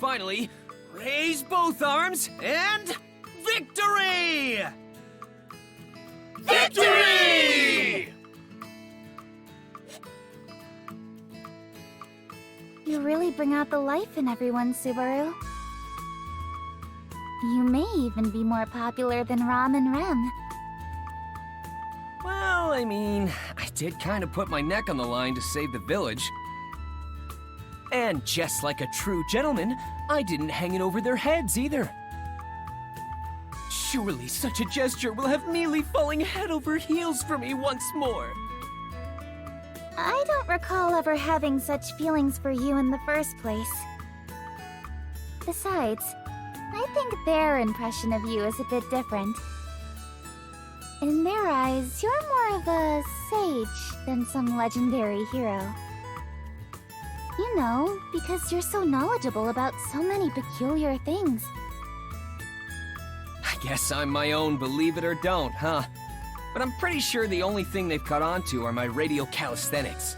finally, raise both arms and victory! Victory! You really bring out the life in everyone, Subaru. You may even be more popular than Ram and Rem. Well, I mean, I did kind of put my neck on the line to save the village. And just like a true gentleman, I didn't hang it over their heads either. Surely such a gesture will have Mealy falling head over heels for me once more. I don't recall ever having such feelings for you in the first place. Besides, I think their impression of you is a bit different. In their eyes, you're more of a sage than some legendary hero. You know, because you're so knowledgeable about so many peculiar things. I guess I'm my own believe it or don't, huh? But I'm pretty sure the only thing they've caught on to are my radial calisthenics.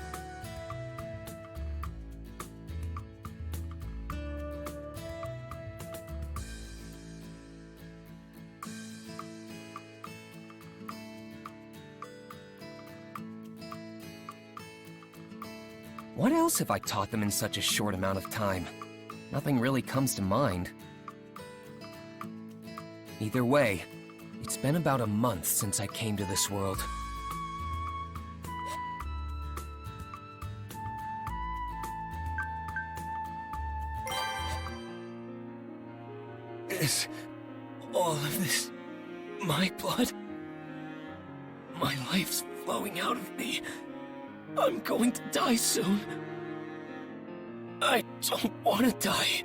What else have I taught them in such a short amount of time? Nothing really comes to mind. Either way, it's been about a month since I came to this world. Is all of this my blood? My life's flowing out of me. I'm going to die soon. I don't want to die.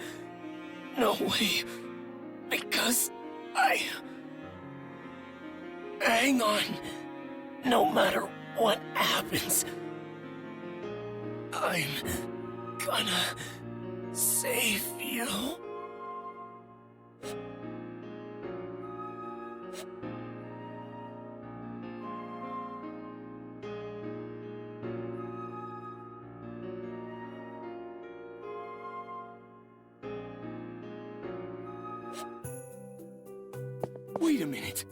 No way. Because hang on. No matter what happens, I'm gonna save you. Wait a minute.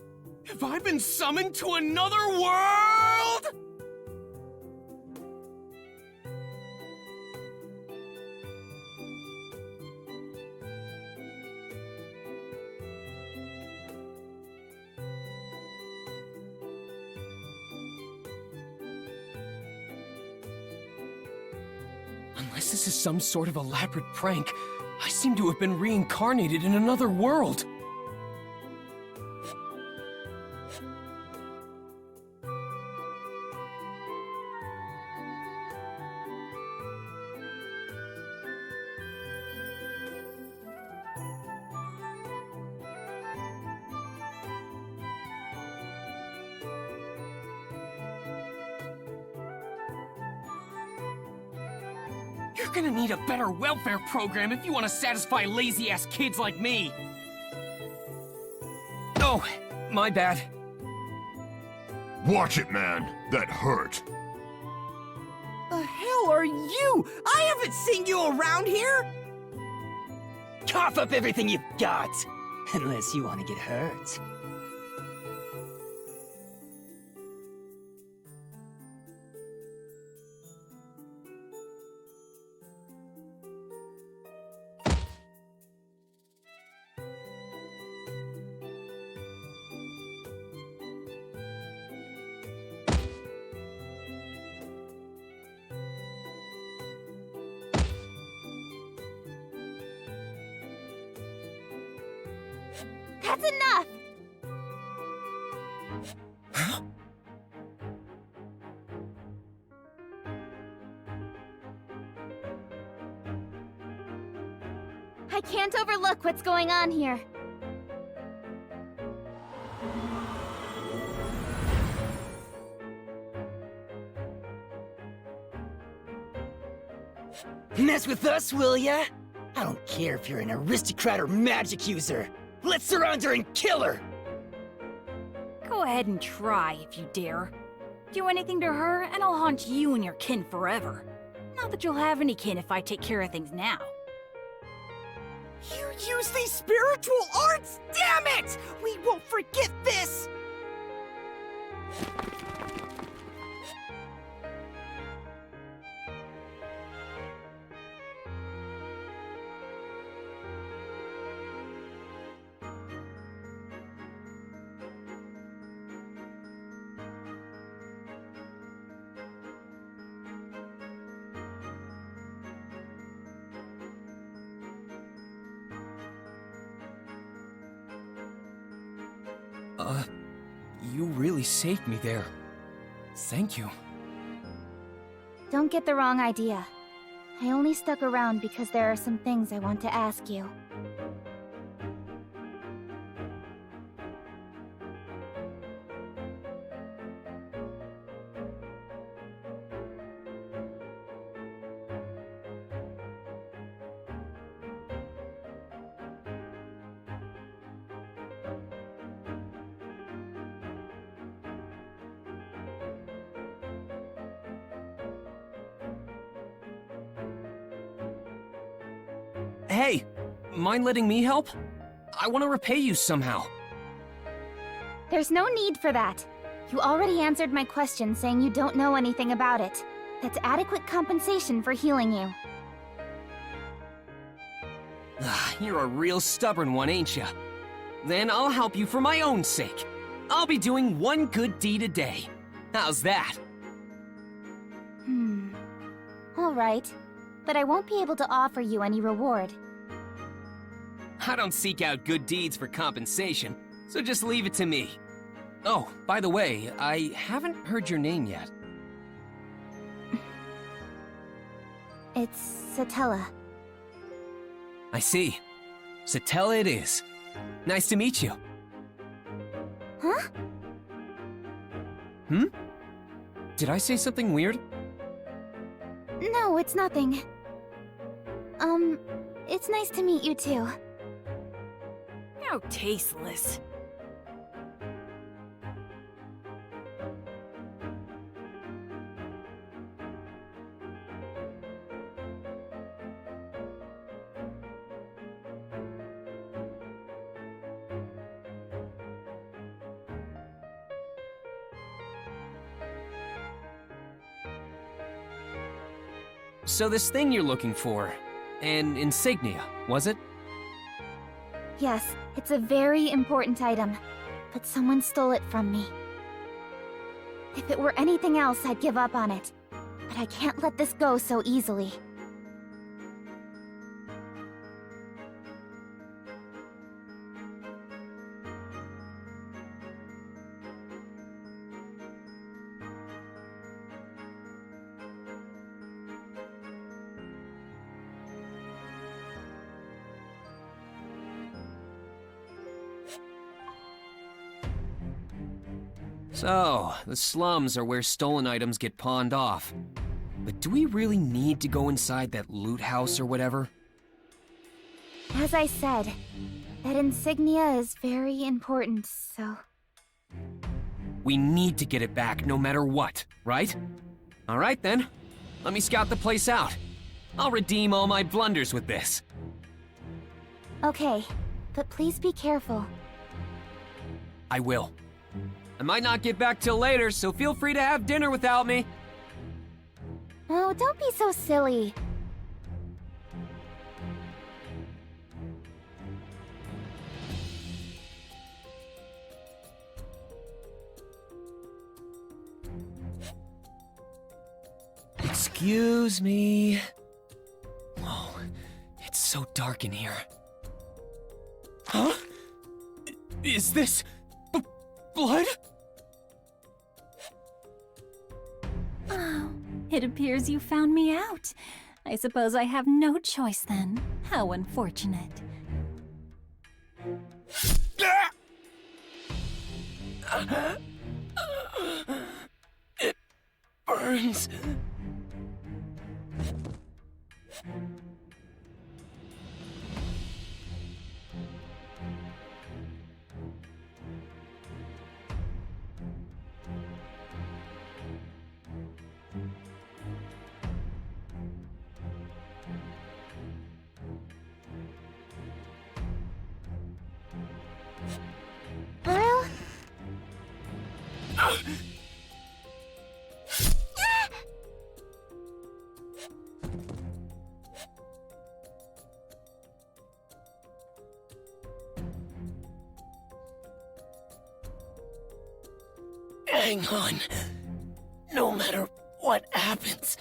Have I been summoned to another world? Unless this is some sort of elaborate prank, I seem to have been reincarnated in another world. You're gonna need a better welfare program if you want to satisfy lazy-ass kids like me. Oh, my bad. Watch it, man. That hurt. The hell are you? I haven't seen you around here! Cough up everything you've got! Unless you want to get hurt. That's enough! Huh? I can't overlook what's going on here. Mess with us, will ya? I don't care if you're an aristocrat or magic user. Let's surround her and kill her! Go ahead and try if you dare. Do anything to her, and I'll haunt you and your kin forever. Not that you'll have any kin if I take care of things now. You use these spiritual arts? Damn it! We won't forget this! You really saved me there. Thank you. Don't get the wrong idea. I only stuck around because there are some things I want to ask you. Hey, mind letting me help? I want to repay you somehow. There's no need for that. You already answered my question saying you don't know anything about it. That's adequate compensation for healing you. You're a real stubborn one, ain't ya? Then I'll help you for my own sake. I'll be doing one good deed a day. How's that? Alright. But I won't be able to offer you any reward. I don't seek out good deeds for compensation, so just leave it to me. Oh, by the way, I haven't heard your name yet. It's Satella. I see. Satella it is. Nice to meet you. Huh? Did I say something weird? No, it's nothing. It's nice to meet you too. How tasteless. So this thing you're looking for, an insignia, was it? Yes, it's a very important item, but someone stole it from me. If it were anything else, I'd give up on it. But I can't let this go so easily. So, the slums are where stolen items get pawned off. But do we really need to go inside that loot house or whatever? As I said, that insignia is very important, so... We need to get it back no matter what, right? Alright then, let me scout the place out. I'll redeem all my blunders with this. Okay, but please be careful. I will. I might not get back till later, so feel free to have dinner without me. Oh, don't be so silly. Excuse me. Whoa, it's so dark in here. Huh? Is this blood? Oh, it appears you found me out. I suppose I have no choice then. How unfortunate. It burns. Hang on. No matter what happens.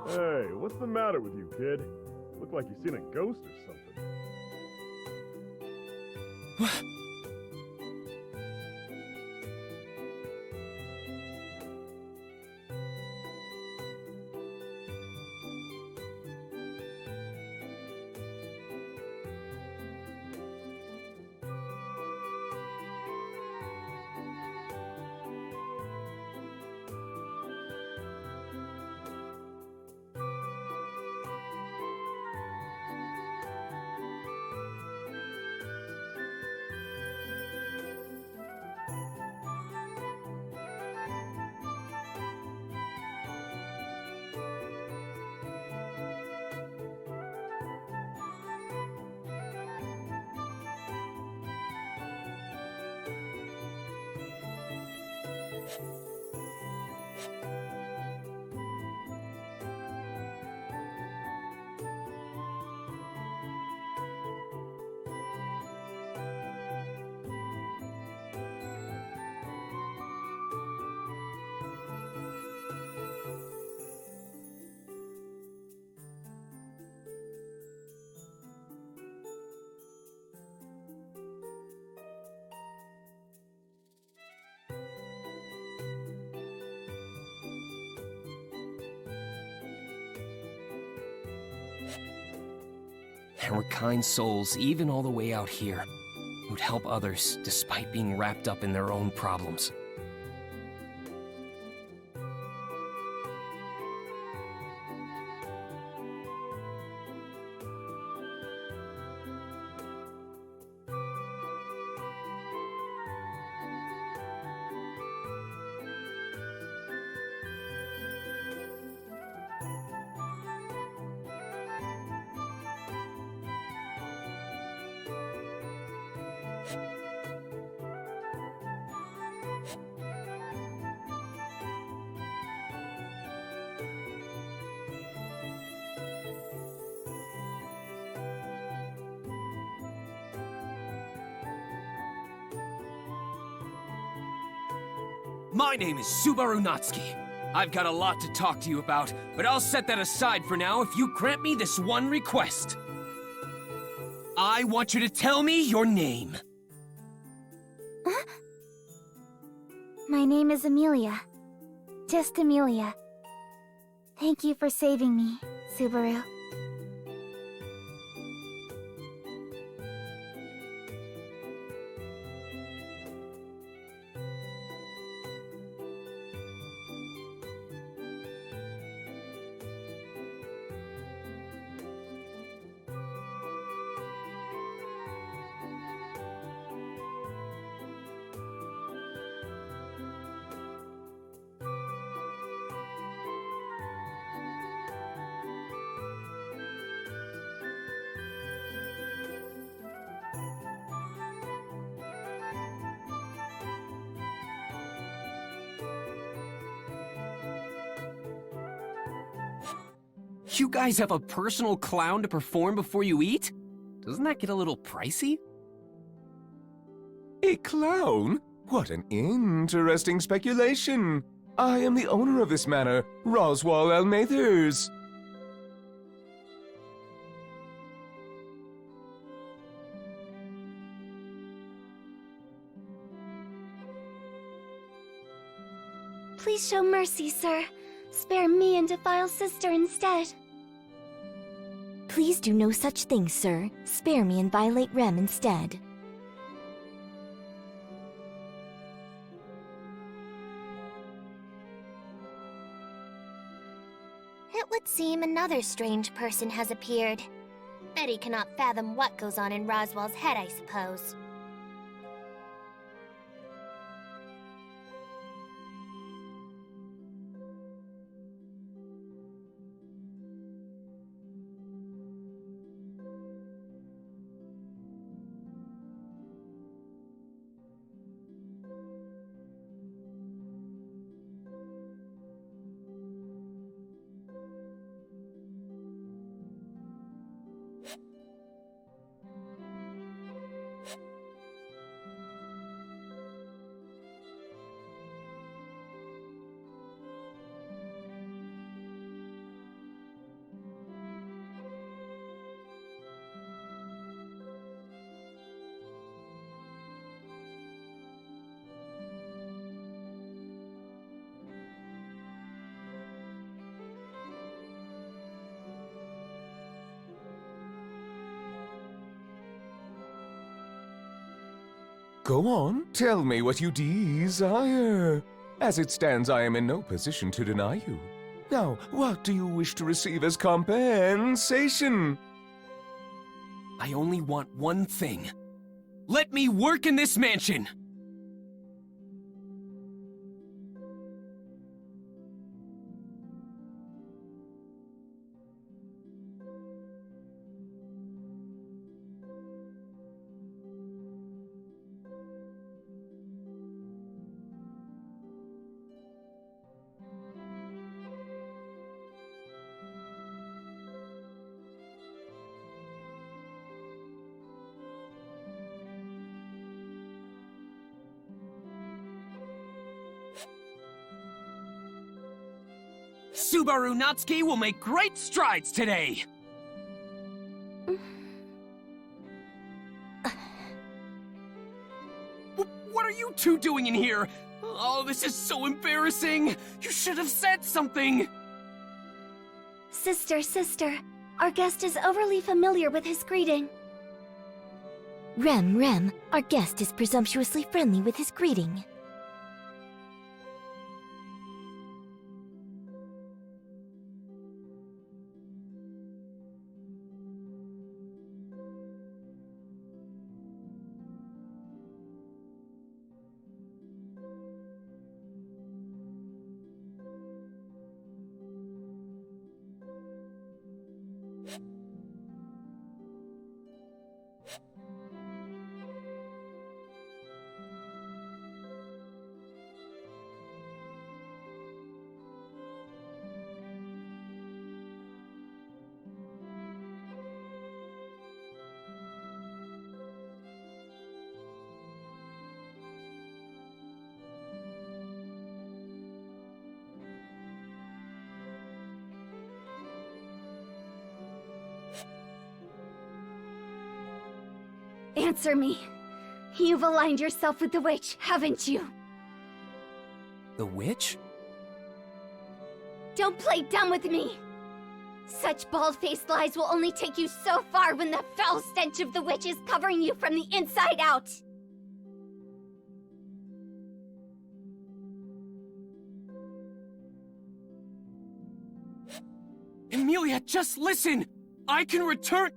Hey, what's the matter with you, kid? Look like you seen a ghost or something. There were kind souls even all the way out here who'd help others despite being wrapped up in their own problems. My name is Subaru Natsuki. I've got a lot to talk to you about, but I'll set that aside for now if you grant me this one request. I want you to tell me your name. My name is Emilia. Just Emilia. Thank you for saving me, Subaru. You guys have a personal clown to perform before you eat? Doesn't that get a little pricey? A clown? What an interesting speculation. I am the owner of this manor, Roswell Elmathers. Please show mercy, sir. Spare me and Defile's sister instead. Please do no such thing, sir. Spare me and violate Rem instead. It would seem another strange person has appeared. already cannot fathom what goes on in Roswell's head, I suppose. Go on, tell me what you desire. As it stands, I am in no position to deny you. Now, what do you wish to receive as compensation? I only want one thing. Let me work in this mansion! Subaru Natsuki will make great strides today! What are you two doing in here? Oh, this is so embarrassing! You should have said something! Sister, our guest is overly familiar with his greeting. Rem, our guest is presumptuously friendly with his greeting. Answer me. You've aligned yourself with the witch, haven't you? The witch? Don't play dumb with me! Such bald-faced lies will only take you so far when the foul stench of the witch is covering you from the inside out! Emilia, just listen! I can return—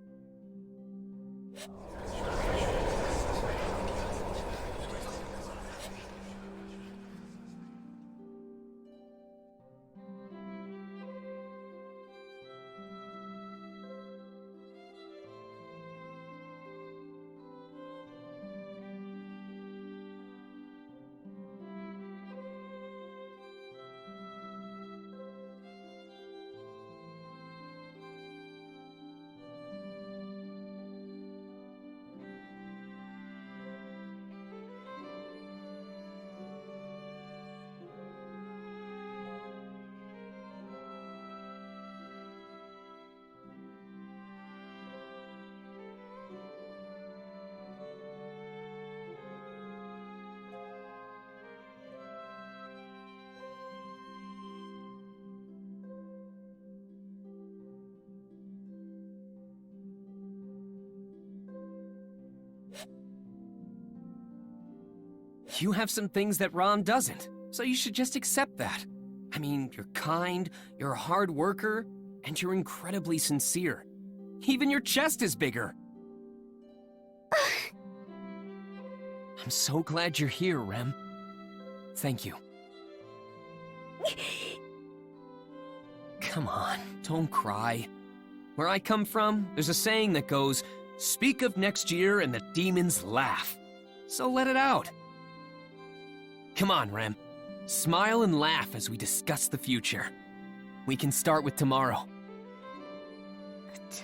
You have some things that Ron doesn't, so you should just accept that. I mean, you're kind, you're a hard worker, and you're incredibly sincere. Even your chest is bigger. I'm so glad you're here, Rem. Thank you. Come on, don't cry. Where I come from, there's a saying that goes, "Speak of next year and the demons laugh." So let it out. Come on, Rem. Smile and laugh as we discuss the future. We can start with tomorrow.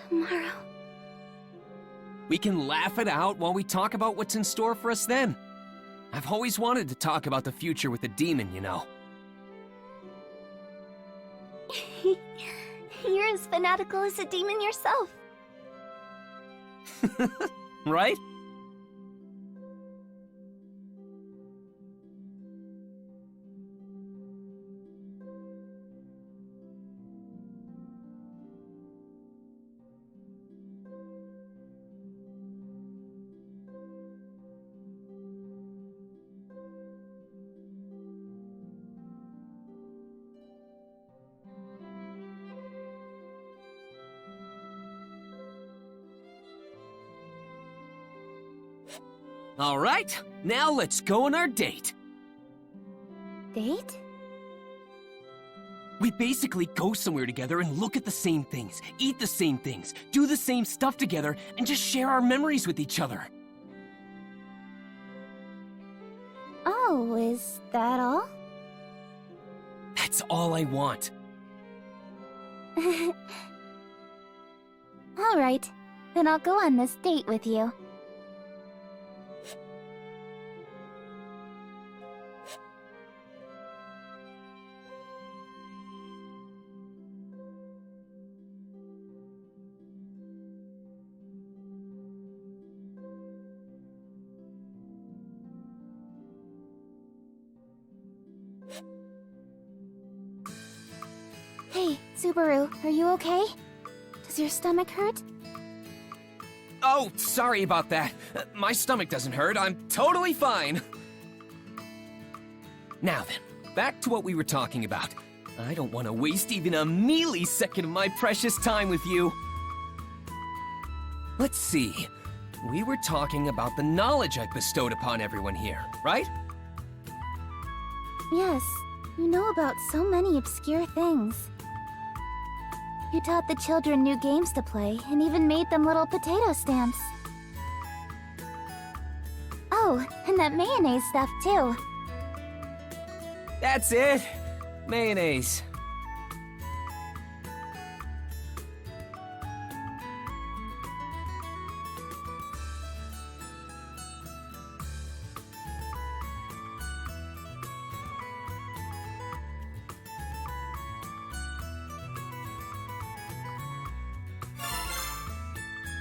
Tomorrow. We can laugh it out while we talk about what's in store for us then. I've always wanted to talk about the future with a demon, you know. You're as fanatical as a demon yourself. Right? All right, now let's go on our date. Date? We basically go somewhere together and look at the same things, eat the same things, do the same stuff together, and just share our memories with each other. Oh, is that all? That's all I want. All right, then I'll go on this date with you. Hey, Subaru, are you okay? Does your stomach hurt? Oh, sorry about that. My stomach doesn't hurt. I'm totally fine. Now then, back to what we were talking about. I don't want to waste even a millisecond of my precious time with you. Let's see. We were talking about the knowledge I've bestowed upon everyone here, right? Yes, you know about so many obscure things. You taught the children new games to play, and even made them little potato stamps. Oh, and that mayonnaise stuff too. That's it. Mayonnaise.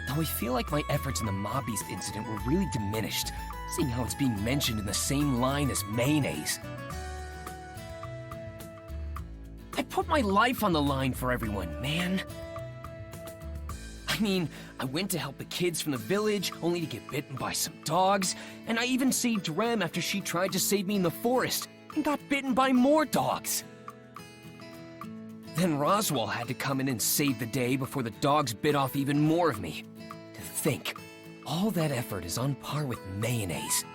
Though I feel like my efforts in the Mob Beast incident were really diminished, seeing how it's being mentioned in the same line as mayonnaise. I put my life on the line for everyone, man. I mean, I went to help the kids from the village, only to get bitten by some dogs, and I even saved Rem after she tried to save me in the forest, and got bitten by more dogs. Then Roswell had to come in and save the day before the dogs bit off even more of me. To think, all that effort is on par with mayonnaise.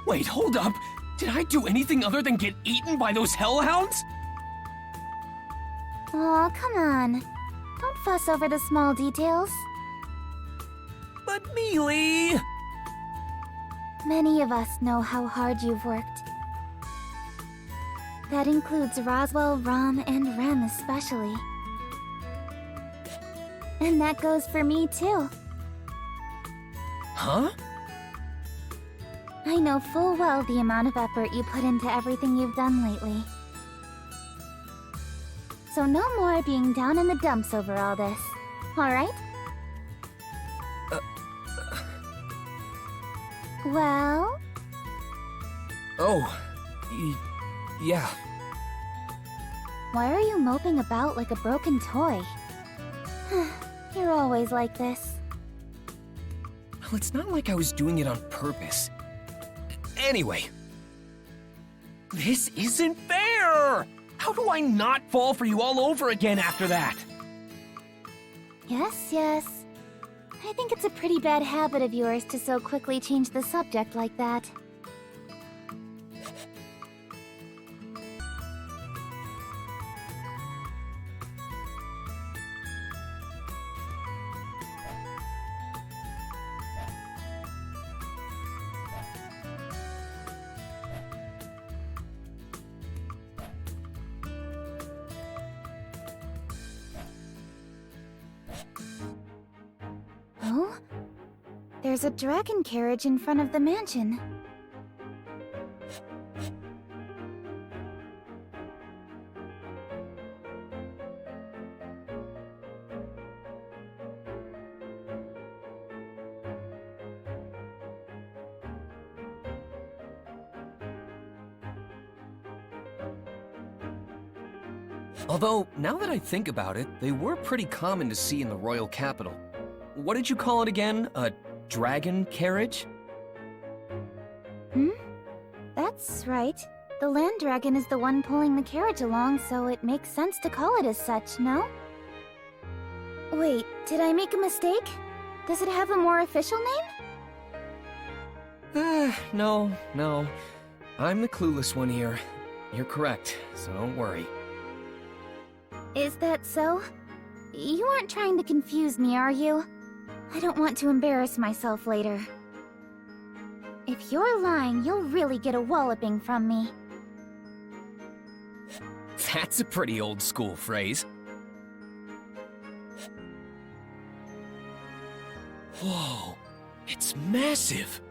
Wait, hold up! Did I do anything other than get eaten by those hellhounds? Aw, come on. Don't fuss over the small details. But Mealy! Many of us know how hard you've worked. That includes Roswell, Rom, and Rem especially. And that goes for me too. Huh? I know full well the amount of effort you put into everything you've done lately. So no more being down in the dumps over all this, alright? Well? Oh, yeah. Why are you moping about like a broken toy? You're always like this. Well, it's not like I was doing it on purpose. Anyway. This isn't fair! How do I not fall for you all over again after that? Yes, yes. I think it's a pretty bad habit of yours to so quickly change the subject like that. Oh? There's a dragon carriage in front of the mansion. Although, now that I think about it, they were pretty common to see in the royal capital. What did you call it again? A dragon carriage? That's right. The land dragon is the one pulling the carriage along, so it makes sense to call it as such, no? Wait, did I make a mistake? Does it have a more official name? No. I'm the clueless one here. You're correct, so don't worry. Is that so? You aren't trying to confuse me, are you? I don't want to embarrass myself later. If you're lying, you'll really get a walloping from me. That's a pretty old school phrase. Whoa, it's massive!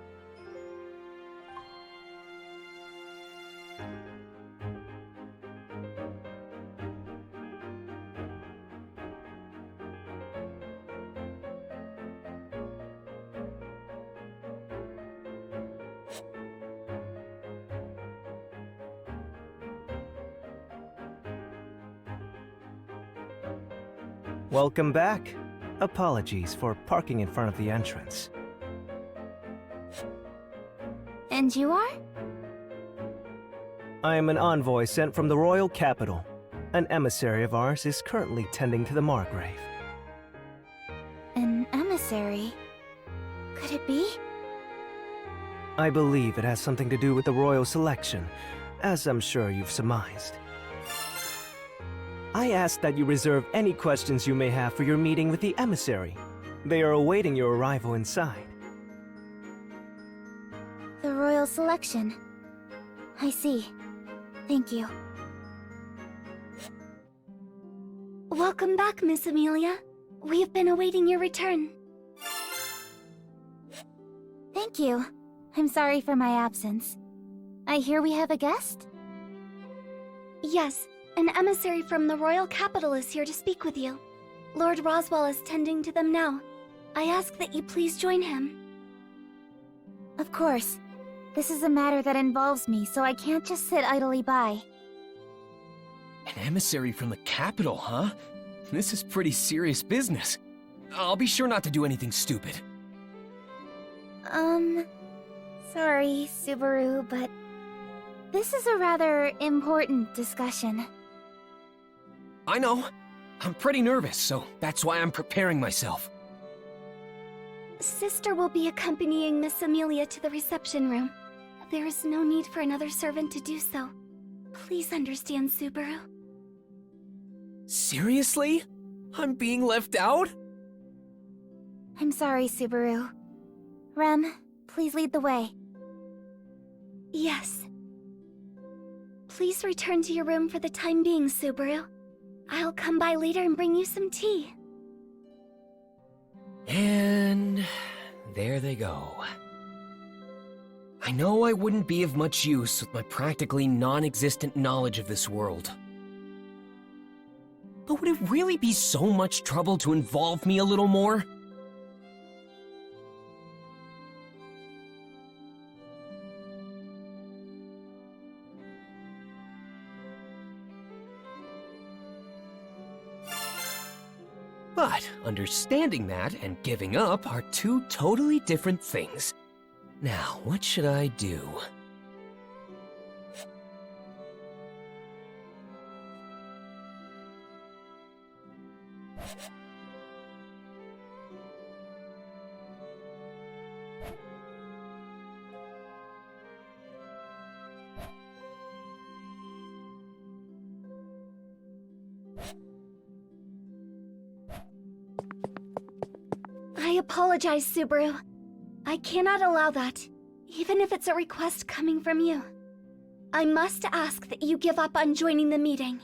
Welcome back. Apologies for parking in front of the entrance. And you are? I am an envoy sent from the royal capital. An emissary of ours is currently tending to the Margrave. An emissary? Could it be? I believe it has something to do with the royal selection, as I'm sure you've surmised. I ask that you reserve any questions you may have for your meeting with the emissary. They are awaiting your arrival inside. The royal selection. I see. Thank you. Welcome back, Miss Emilia. We have been awaiting your return. Thank you. I'm sorry for my absence. I hear we have a guest? Yes, an emissary from the royal capital is here to speak with you. Lord Roswell is tending to them now. I ask that you please join him. Of course. This is a matter that involves me, so I can't just sit idly by. An emissary from the capital, huh? This is pretty serious business. I'll be sure not to do anything stupid. Sorry, Subaru, but this is a rather important discussion. I know. I'm pretty nervous, so that's why I'm preparing myself. Sister will be accompanying Miss Emilia to the reception room. There is no need for another servant to do so. Please understand, Subaru. Seriously? I'm being left out? I'm sorry, Subaru. Rem, please lead the way. Yes. Please return to your room for the time being, Subaru. I'll come by later and bring you some tea. And there they go. I know I wouldn't be of much use with my practically non-existent knowledge of this world. But would it really be so much trouble to involve me a little more? But understanding that and giving up are two totally different things. Now, what should I do? apologize, Subaru. I cannot allow that, even if it's a request coming from you. I must ask that you give up on joining the meeting.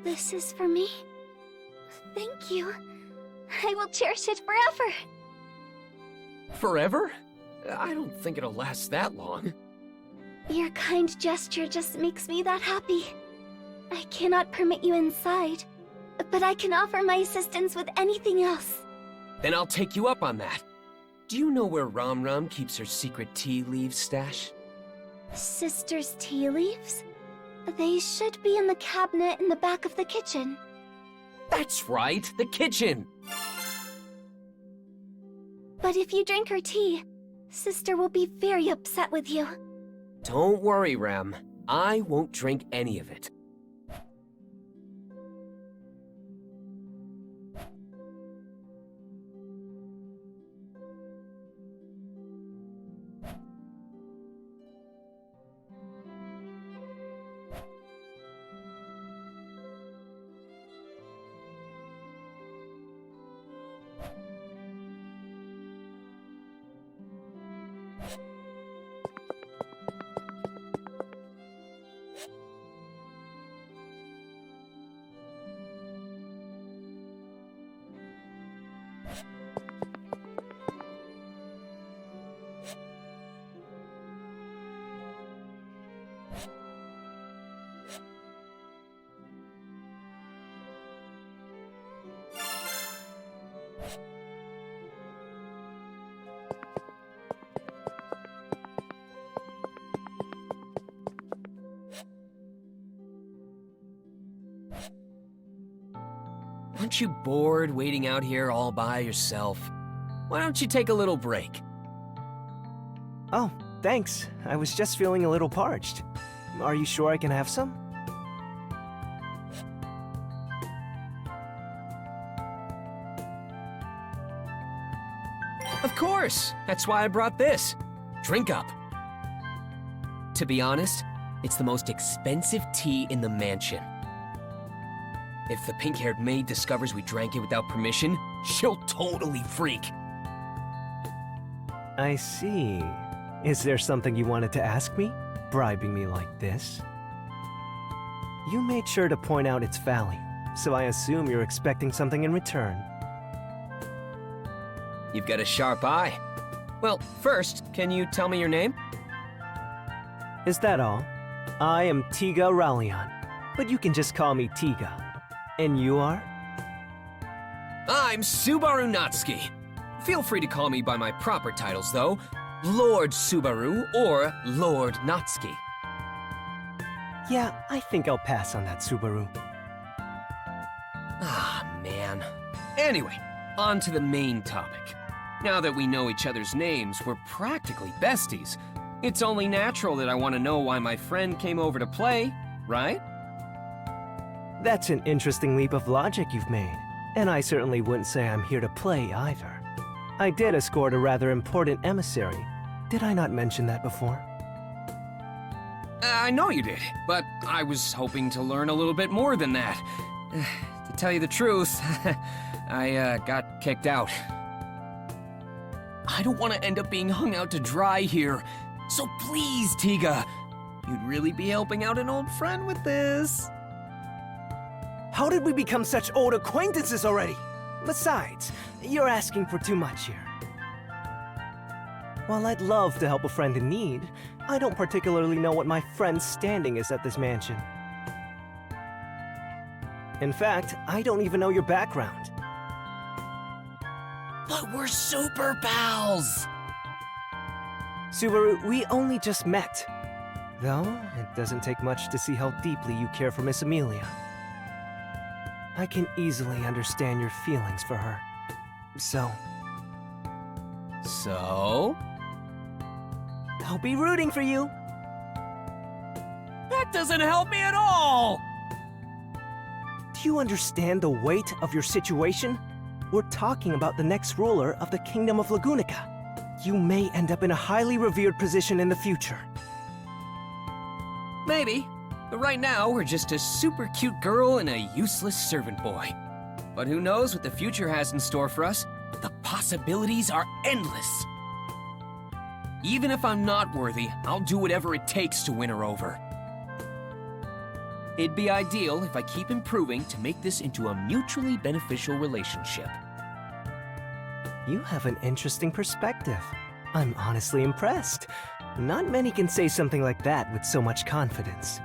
This is for me? Thank you. I will cherish it forever. Forever? I don't think it'll last that long. Your kind gesture just makes me that happy. I cannot permit you inside, but I can offer my assistance with anything else. Then I'll take you up on that. Do you know where Ram Ram keeps her secret tea leaves stash? Sister's tea leaves? They should be in the cabinet in the back of the kitchen. That's right, the kitchen! But if you drink her tea, Sister will be very upset with you. Don't worry, Ram. I won't drink any of it. Aren't you bored waiting out here all by yourself? Why don't you take a little break? Oh, thanks. I was just feeling a little parched. Are you sure I can have some? Of course! That's why I brought this. Drink up. To be honest, it's the most expensive tea in the mansion. If the pink-haired maid discovers we drank it without permission, she'll totally freak. I see. Is there something you wanted to ask me? Bribing me like this? You made sure to point out its value, so I assume you're expecting something in return. You've got a sharp eye. Well, first, can you tell me your name? Is that all? I am Tiga Rallion, but you can just call me Tiga. And you are? I'm Subaru Natsuki. Feel free to call me by my proper titles, though. Lord Subaru or Lord Natsuki. Yeah, I think I'll pass on that, Subaru. Ah, man. Anyway, on to the main topic. Now that we know each other's names, we're practically besties. It's only natural that I want to know why my friend came over to play, right? That's an interesting leap of logic you've made, and I certainly wouldn't say I'm here to play either. I did escort a rather important emissary. Did I not mention that before? I know you did, but I was hoping to learn a little bit more than that. To tell you the truth, I got kicked out. I don't want to end up being hung out to dry here, so please, Tiga, you'd really be helping out an old friend with this. How did we become such old acquaintances already? Besides, you're asking for too much here. While I'd love to help a friend in need, I don't particularly know what my friend's standing is at this mansion. In fact, I don't even know your background. But we're super pals! Subaru, we only just met. Though, it doesn't take much to see how deeply you care for Miss Emilia. I can easily understand your feelings for her. So? I'll be rooting for you. That doesn't help me at all! Do you understand the weight of your situation? We're talking about the next ruler of the Kingdom of Lugunica. You may end up in a highly revered position in the future. Maybe. But right now, we're just a super cute girl and a useless servant boy. But who knows what the future has in store for us? The possibilities are endless. Even if I'm not worthy, I'll do whatever it takes to win her over. It'd be ideal if I keep improving to make this into a mutually beneficial relationship. You have an interesting perspective. I'm honestly impressed. Not many can say something like that with so much confidence.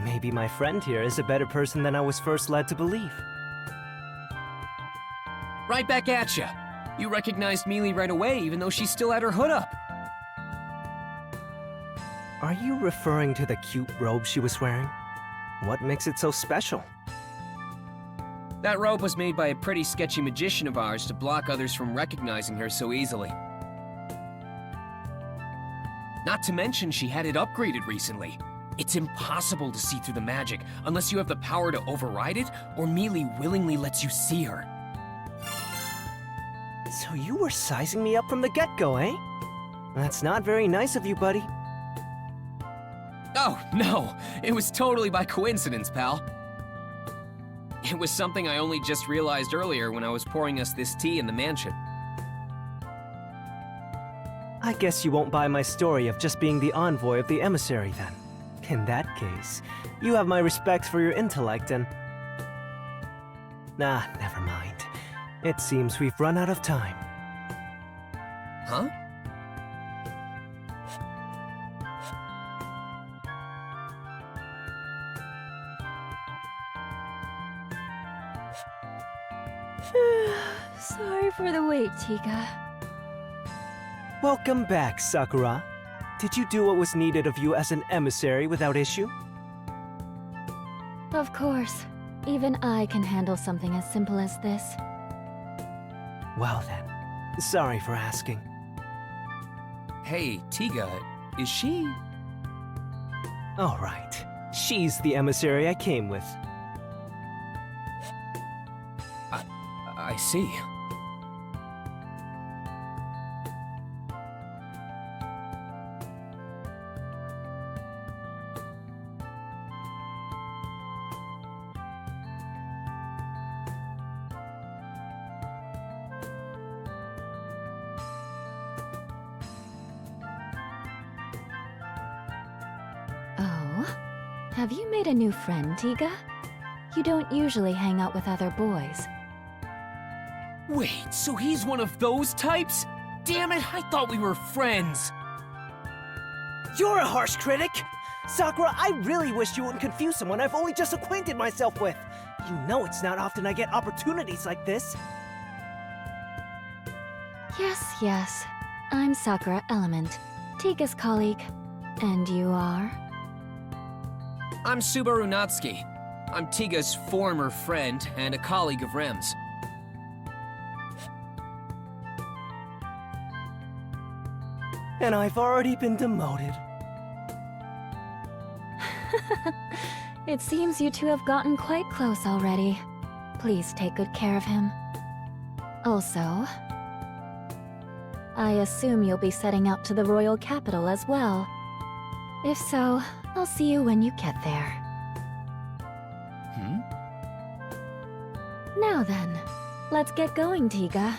Maybe my friend here is a better person than I was first led to believe. Right back at ya. You recognized Emilia right away, even though she still had her hood up. Are you referring to the cute robe she was wearing? What makes it so special? That robe was made by a pretty sketchy magician of ours to block others from recognizing her so easily. Not to mention she had it upgraded recently. It's impossible to see through the magic unless you have the power to override it or Emilia willingly lets you see her. So you were sizing me up from the get-go, eh? That's not very nice of you, buddy. Oh, no. It was totally by coincidence, pal. It was something I only just realized earlier when I was pouring us this tea in the mansion. I guess you won't buy my story of just being the envoy of the emissary, then. In that case, you have my respect for your intellect and... Nah, never mind. It seems we've run out of time. Huh? Sorry for the wait, Tiga. Welcome back, Sakura. Did you do what was needed of you as an emissary without issue? Of course. Even I can handle something as simple as this. Well then, sorry for asking. Hey, Tiga, is she... All right. She's the emissary I came with. I see. Oh? Have you made a new friend, Tiga? You don't usually hang out with other boys. Wait, so he's one of those types? Damn it, I thought we were friends. You're a harsh critic! Sakura, I really wish you wouldn't confuse someone I've only just acquainted myself with. You know it's not often I get opportunities like this. Yes. I'm Sakura Element, Tiga's colleague. And you are? I'm Subaru Natsuki. I'm Tiga's former friend and a colleague of Rem's. And I've already been demoted. It seems you two have gotten quite close already. Please take good care of him. Also, I assume you'll be setting out to the royal capital as well. If so, I'll see you when you get there. Now then, let's get going, Tiga.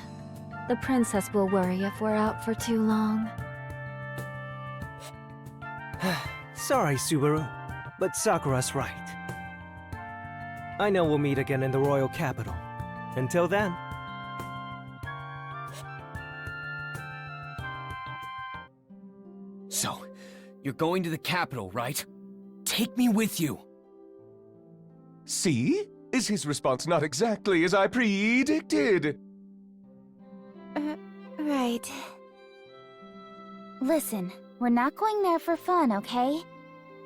The princess will worry if we're out for too long. Sorry, Subaru, but Sakura's right. I know we'll meet again in the royal capital. Until then. So, you're going to the capital, right? Take me with you. See? Is his response not exactly as I predicted? Right. Listen, we're not going there for fun, okay?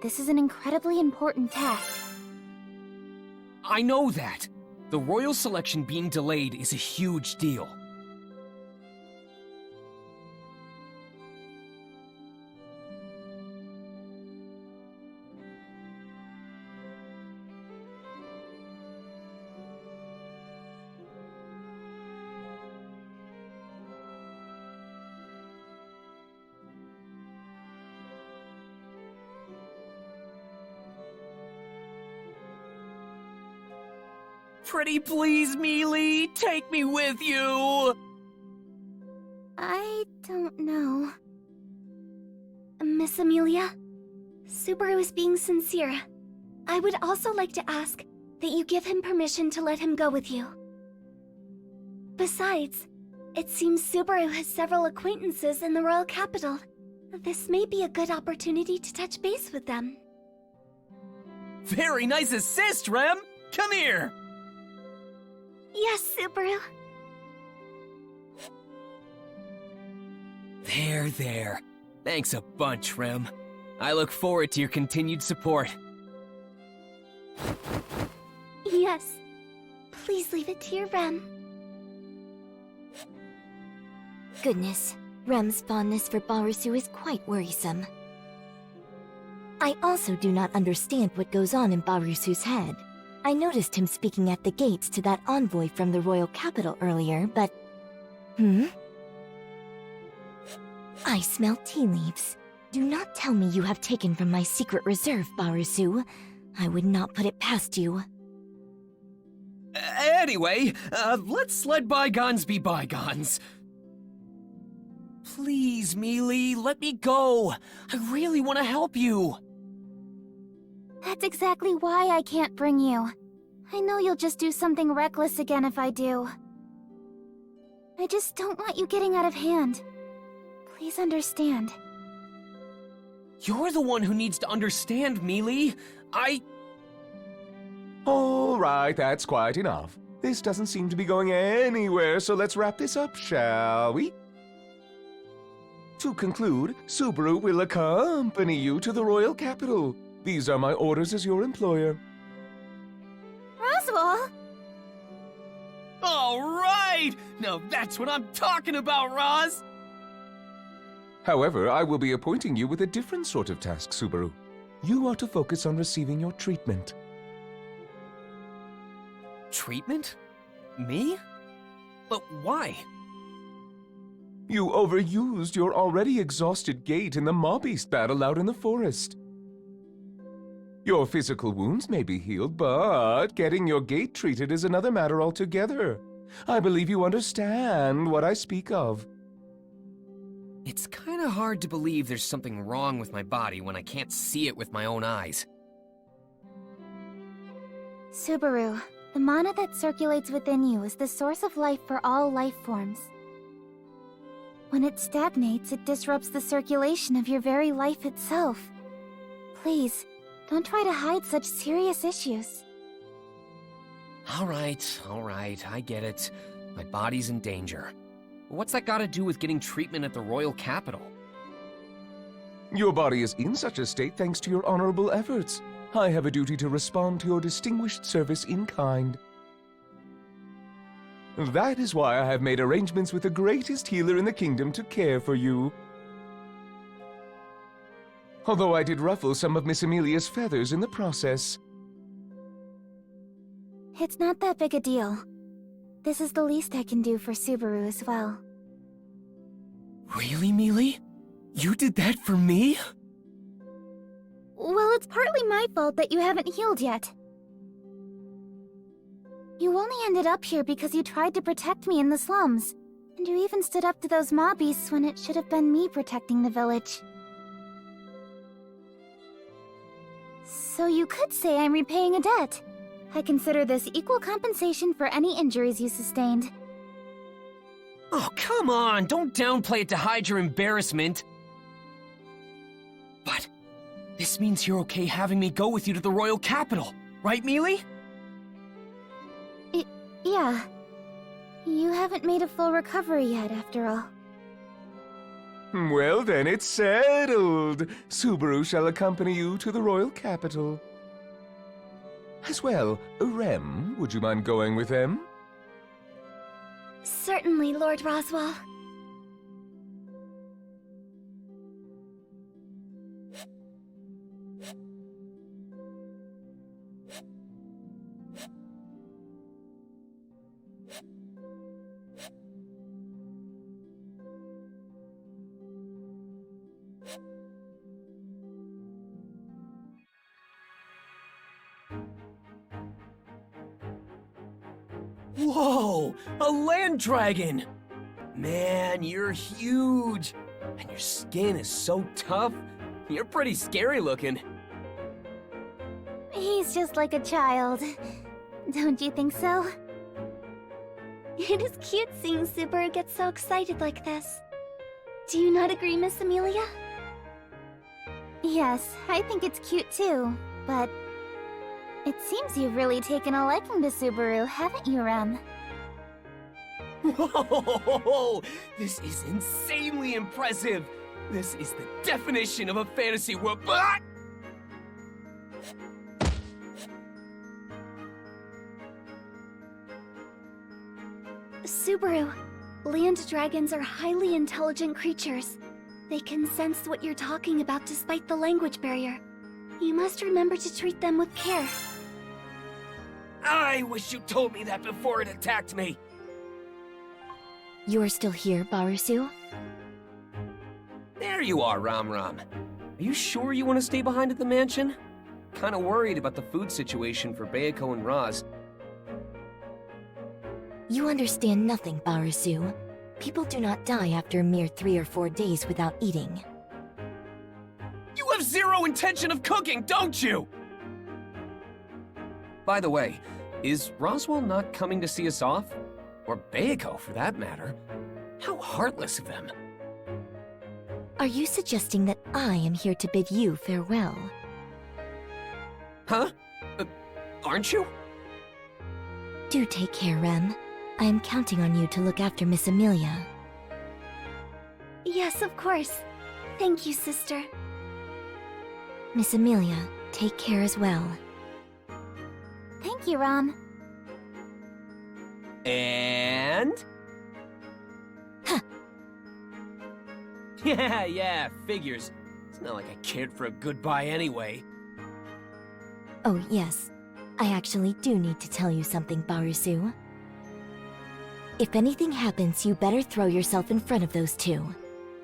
This is an incredibly important task. I know that. The royal selection being delayed is a huge deal. Pretty please, Emilia, take me with you! I don't know. Miss Emilia? Subaru is being sincere. I would also like to ask that you give him permission to let him go with you. Besides, it seems Subaru has several acquaintances in the royal capital. This may be a good opportunity to touch base with them. Very nice assist, Rem! Come here! Yes, Subaru. There. Thanks a bunch, Rem. I look forward to your continued support. Yes. Please leave it to your Rem. Goodness, Rem's fondness for Barusu is quite worrisome. I also do not understand what goes on in Barusu's head. I noticed him speaking at the gates to that envoy from the royal capital earlier, but... I smell tea leaves. Do not tell me you have taken from my secret reserve, Barusu. I would not put it past you. Anyway, let's let bygones be bygones. Please, Emilia, let me go. I really want to help you. That's exactly why I can't bring you. I know you'll just do something reckless again if I do. I just don't want you getting out of hand. Please understand. You're the one who needs to understand, Emilia. All right, that's quite enough. This doesn't seem to be going anywhere, so let's wrap this up, shall we? To conclude, Subaru will accompany you to the royal capital. These are my orders as your employer. Roswell! All right! Now that's what I'm talking about, Roz! However, I will be appointing you with a different sort of task, Subaru. You are to focus on receiving your treatment. Treatment? Me? But why? You overused your already exhausted gait in the mob-beast battle out in the forest. Your physical wounds may be healed, but getting your gait treated is another matter altogether. I believe you understand what I speak of. It's kinda hard to believe there's something wrong with my body when I can't see it with my own eyes. Subaru, the mana that circulates within you is the source of life for all life forms. When it stagnates, it disrupts the circulation of your very life itself. Please, don't try to hide such serious issues. All right, I get it. My body's in danger. What's that gotta do with getting treatment at the royal capital? Your body is in such a state thanks to your honorable efforts. I have a duty to respond to your distinguished service in kind. That is why I have made arrangements with the greatest healer in the kingdom to care for you. Although I did ruffle some of Miss Emilia's feathers in the process. It's not that big a deal. This is the least I can do for Subaru as well. Really, Emilia? You did that for me? Well, it's partly my fault that you haven't healed yet. You only ended up here because you tried to protect me in the slums. And you even stood up to those mob beasts when it should have been me protecting the village. So you could say I'm repaying a debt. I consider this equal compensation for any injuries you sustained. Oh, come on! Don't downplay it to hide your embarrassment. But this means you're okay having me go with you to the royal capital, right, Mealy? Yeah. You haven't made a full recovery yet, after all. Well then, it's settled. Subaru shall accompany you to the royal capital. As well, Rem, would you mind going with them? Certainly, Lord Roswell. Whoa! A land dragon! Man, you're huge! And your skin is so tough. You're pretty scary looking. He's just like a child. Don't you think so? It is cute seeing Subaru get so excited like this. Do you not agree, Miss Emilia? Yes, I think it's cute too, but... It seems you've really taken a liking to Subaru, haven't you, Rem? Whoa! This is insanely impressive! This is the definition of a fantasy world. Ah! Subaru, land dragons are highly intelligent creatures. They can sense what you're talking about despite the language barrier. You must remember to treat them with care. I wish you told me that before it attacked me! You're still here, Barusu? There you are, Ram. Are you sure you want to stay behind at the mansion? Kinda worried about the food situation for Bayako and Raz. You understand nothing, Barusu. People do not die after a mere 3 or 4 days without eating. You have zero intention of cooking, don't you? By the way, is Roswell not coming to see us off? Or Bayako, for that matter. How heartless of him. Are you suggesting that I am here to bid you farewell? Huh? Aren't you? Do take care, Rem. I am counting on you to look after Miss Emilia. Yes, of course. Thank you, sister. Miss Emilia, take care as well. Thank you, Ram. And... Huh. Yeah, figures. It's not like I cared for a goodbye anyway. Oh, yes. I actually do need to tell you something, Barusu. If anything happens, you better throw yourself in front of those two.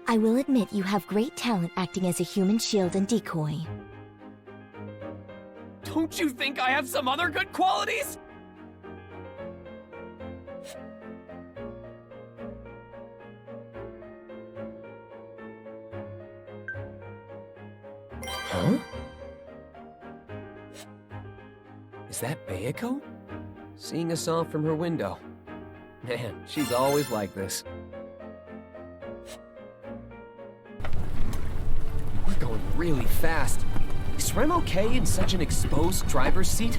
I will admit you have great talent acting as a human shield and decoy. Don't you think I have some other good qualities? Huh? Is that Bayako? Seeing us off from her window. Man, she's always like this. We're going really fast. Is Rem okay in such an exposed driver's seat?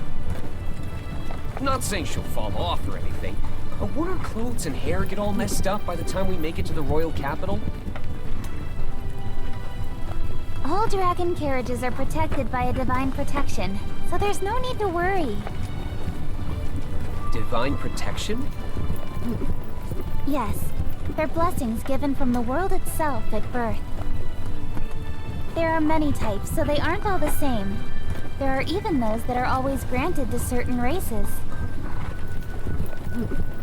I'm not saying she'll fall off or anything, but won't her clothes and hair get all messed up by the time we make it to the royal capital? All dragon carriages are protected by a divine protection, so there's no need to worry. Divine protection? Yes, they're blessings given from the world itself at birth. There are many types, so they aren't all the same. There are even those that are always granted to certain races.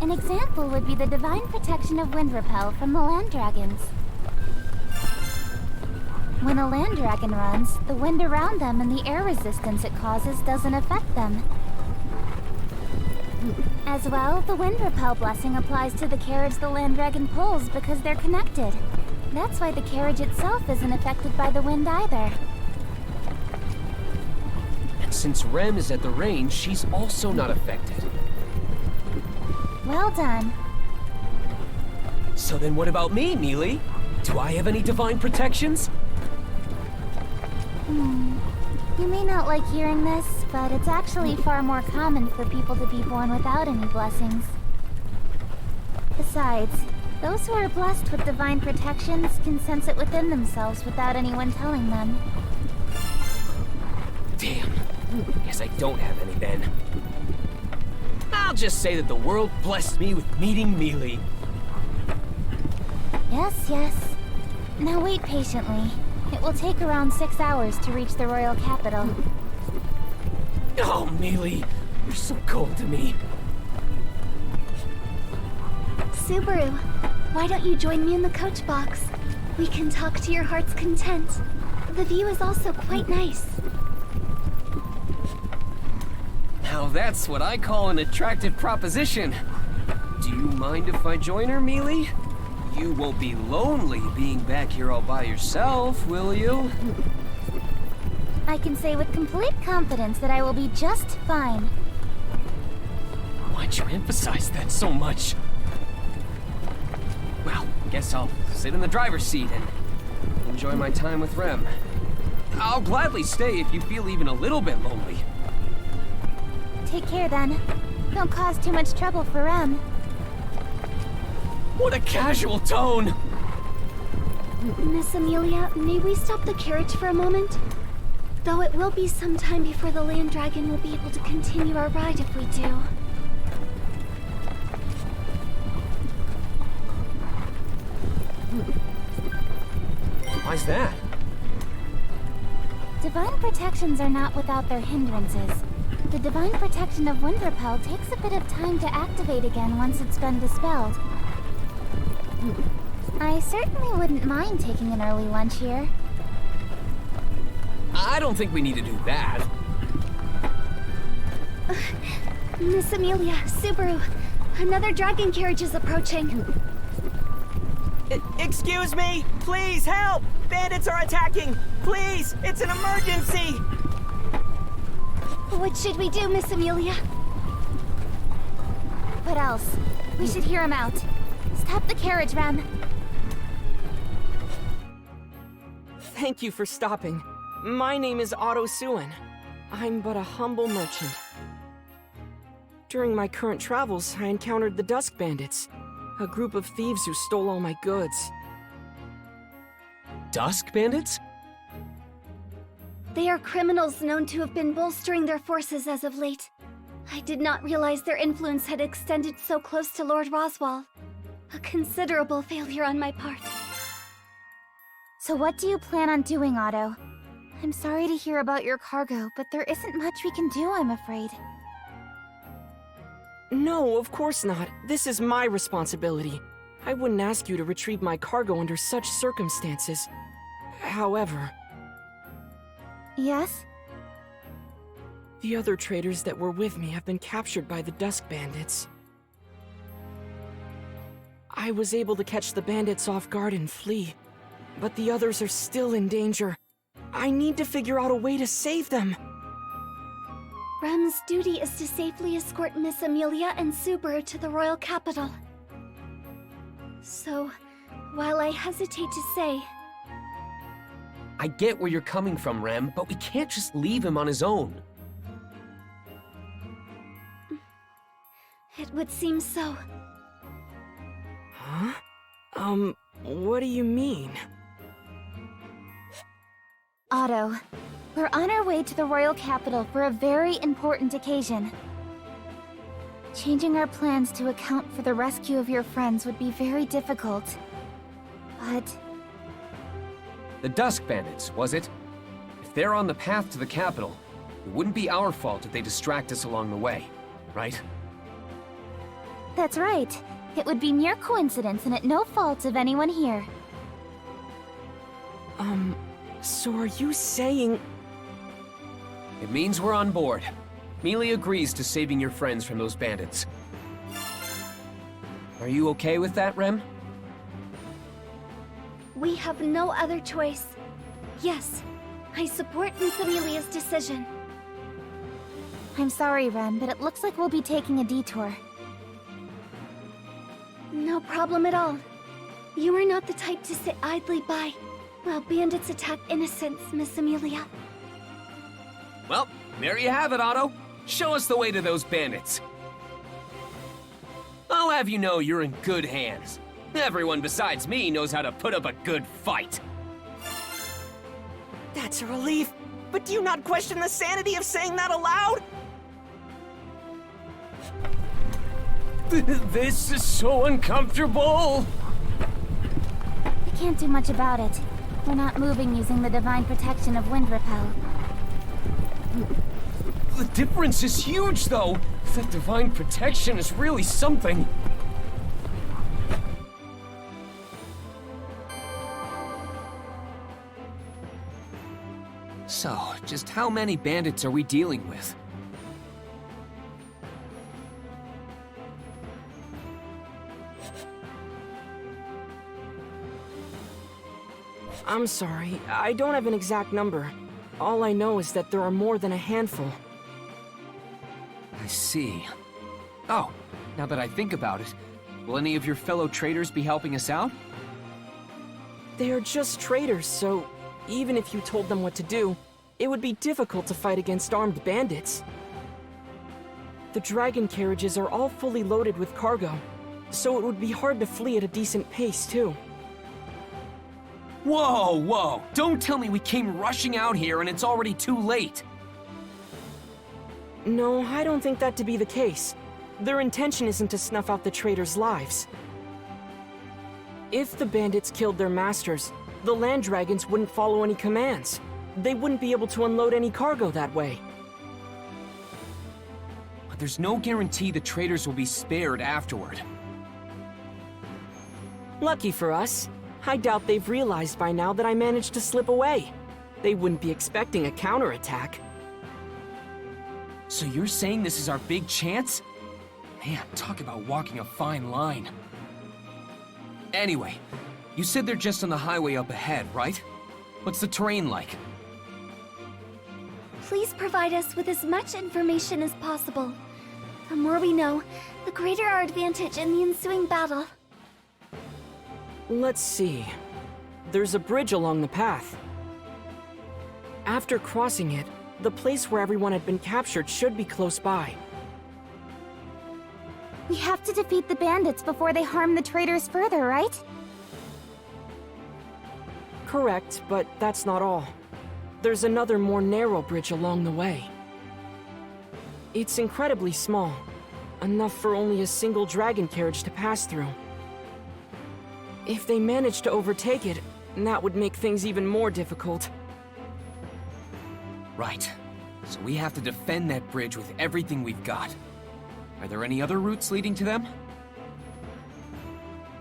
An example would be the divine protection of wind repel from the land dragons. When a land dragon runs, the wind around them and the air resistance it causes doesn't affect them. As well, the wind repel blessing applies to the carriage the land dragon pulls because they're connected. That's why the carriage itself isn't affected by the wind either. And since Rem is at the range, she's also not affected. Well done. So then what about me, Emilia? Do I have any divine protections? You may not like hearing this, but it's actually far more common for people to be born without any blessings. Besides, those who are blessed with divine protections can sense it within themselves without anyone telling them. Damn. Guess I don't have any then. I'll just say that the world blessed me with meeting Emilia. Yes, yes. Now wait patiently. It will take around 6 hours to reach the royal capital. Oh, Emilia, you're so cold to me. Subaru, why don't you join me in the coach box? We can talk to your heart's content. The view is also quite nice. Now that's what I call an attractive proposition. Do you mind if I join her, Emilia? You won't be lonely being back here all by yourself, will you? I can say with complete confidence that I will be just fine. Why'd you emphasize that so much? Well, guess I'll sit in the driver's seat and enjoy my time with Rem. I'll gladly stay if you feel even a little bit lonely. Take care then. Don't cause too much trouble for Rem. What a casual tone! Miss Emilia, may we stop the carriage for a moment? Though it will be some time before the land dragon will be able to continue our ride if we do. Why's that? Divine protections are not without their hindrances. The divine protection of wind repel takes a bit of time to activate again once it's been dispelled. I certainly wouldn't mind taking an early lunch here. I don't think we need to do that. Miss Emilia, Subaru, another dragon carriage is approaching. Excuse me! Please, help! Bandits are attacking! Please, it's an emergency! What should we do, Miss Emilia? What else? We should hear him out. Stop the carriage, Rem. Thank you for stopping. My name is Otto Suin. I'm but a humble merchant. During my current travels, I encountered the Dusk Bandits, a group of thieves who stole all my goods. Dusk Bandits? They are criminals known to have been bolstering their forces as of late. I did not realize their influence had extended so close to Lord Roswell. A considerable failure on my part. So what do you plan on doing, Otto? I'm sorry to hear about your cargo, but there isn't much we can do, I'm afraid. No, of course not. This is my responsibility. I wouldn't ask you to retrieve my cargo under such circumstances. However... Yes? The other traders that were with me have been captured by the Dusk Bandits. I was able to catch the bandits off guard and flee, but the others are still in danger. I need to figure out a way to save them. Rem's duty is to safely escort Miss Emilia and Subaru to the royal capital. So, while I hesitate to say... I get where you're coming from, Rem, but we can't just leave him on his own. It would seem so. Huh? What do you mean? Otto, we're on our way to the royal capital for a very important occasion. Changing our plans to account for the rescue of your friends would be very difficult. But... The Dusk Bandits, was it? If they're on the path to the capital, it wouldn't be our fault if they distract us along the way, right? That's right. It would be mere coincidence and at no fault of anyone here. So are you saying... It means we're on board. Emilia agrees to saving your friends from those bandits. Are you okay with that, Rem? We have no other choice. Yes, I support Miss Emilia's decision. I'm sorry, Rem, but it looks like we'll be taking a detour. No problem at all. You are not the type to sit idly by while bandits attack innocents, Miss Emilia. Well, there you have it, Otto. Show us the way to those bandits. I'll have you know you're in good hands. Everyone besides me knows how to put up a good fight. That's a relief. But do you not question the sanity of saying that aloud? This is so uncomfortable! I can't do much about it. We're not moving using the divine protection of wind repel. The difference is huge, though! That divine protection is really something. So, just how many bandits are we dealing with? I'm sorry, I don't have an exact number. All I know is that there are more than a handful. I see. Oh, now that I think about it, will any of your fellow traders be helping us out? They are just traders, so even if you told them what to do, it would be difficult to fight against armed bandits. The dragon carriages are all fully loaded with cargo, so it would be hard to flee at a decent pace, too. Whoa, whoa! Don't tell me we came rushing out here and it's already too late! No, I don't think that to be the case. Their intention isn't to snuff out the traders' lives. If the bandits killed their masters, the land dragons wouldn't follow any commands. They wouldn't be able to unload any cargo that way. But there's no guarantee the traders will be spared afterward. Lucky for us. I doubt they've realized by now that I managed to slip away. They wouldn't be expecting a counterattack. So you're saying this is our big chance? Man, talk about walking a fine line. Anyway, you said they're just on the highway up ahead, right? What's the terrain like? Please provide us with as much information as possible. The more we know, the greater our advantage in the ensuing battle. Let's see. There's a bridge along the path. After crossing it, the place where everyone had been captured should be close by. We have to defeat the bandits before they harm the traders further, right? Correct, but that's not all. There's another more narrow bridge along the way. It's incredibly small, enough for only a single dragon carriage to pass through. If they manage to overtake it, that would make things even more difficult. Right. So we have to defend that bridge with everything we've got. Are there any other routes leading to them?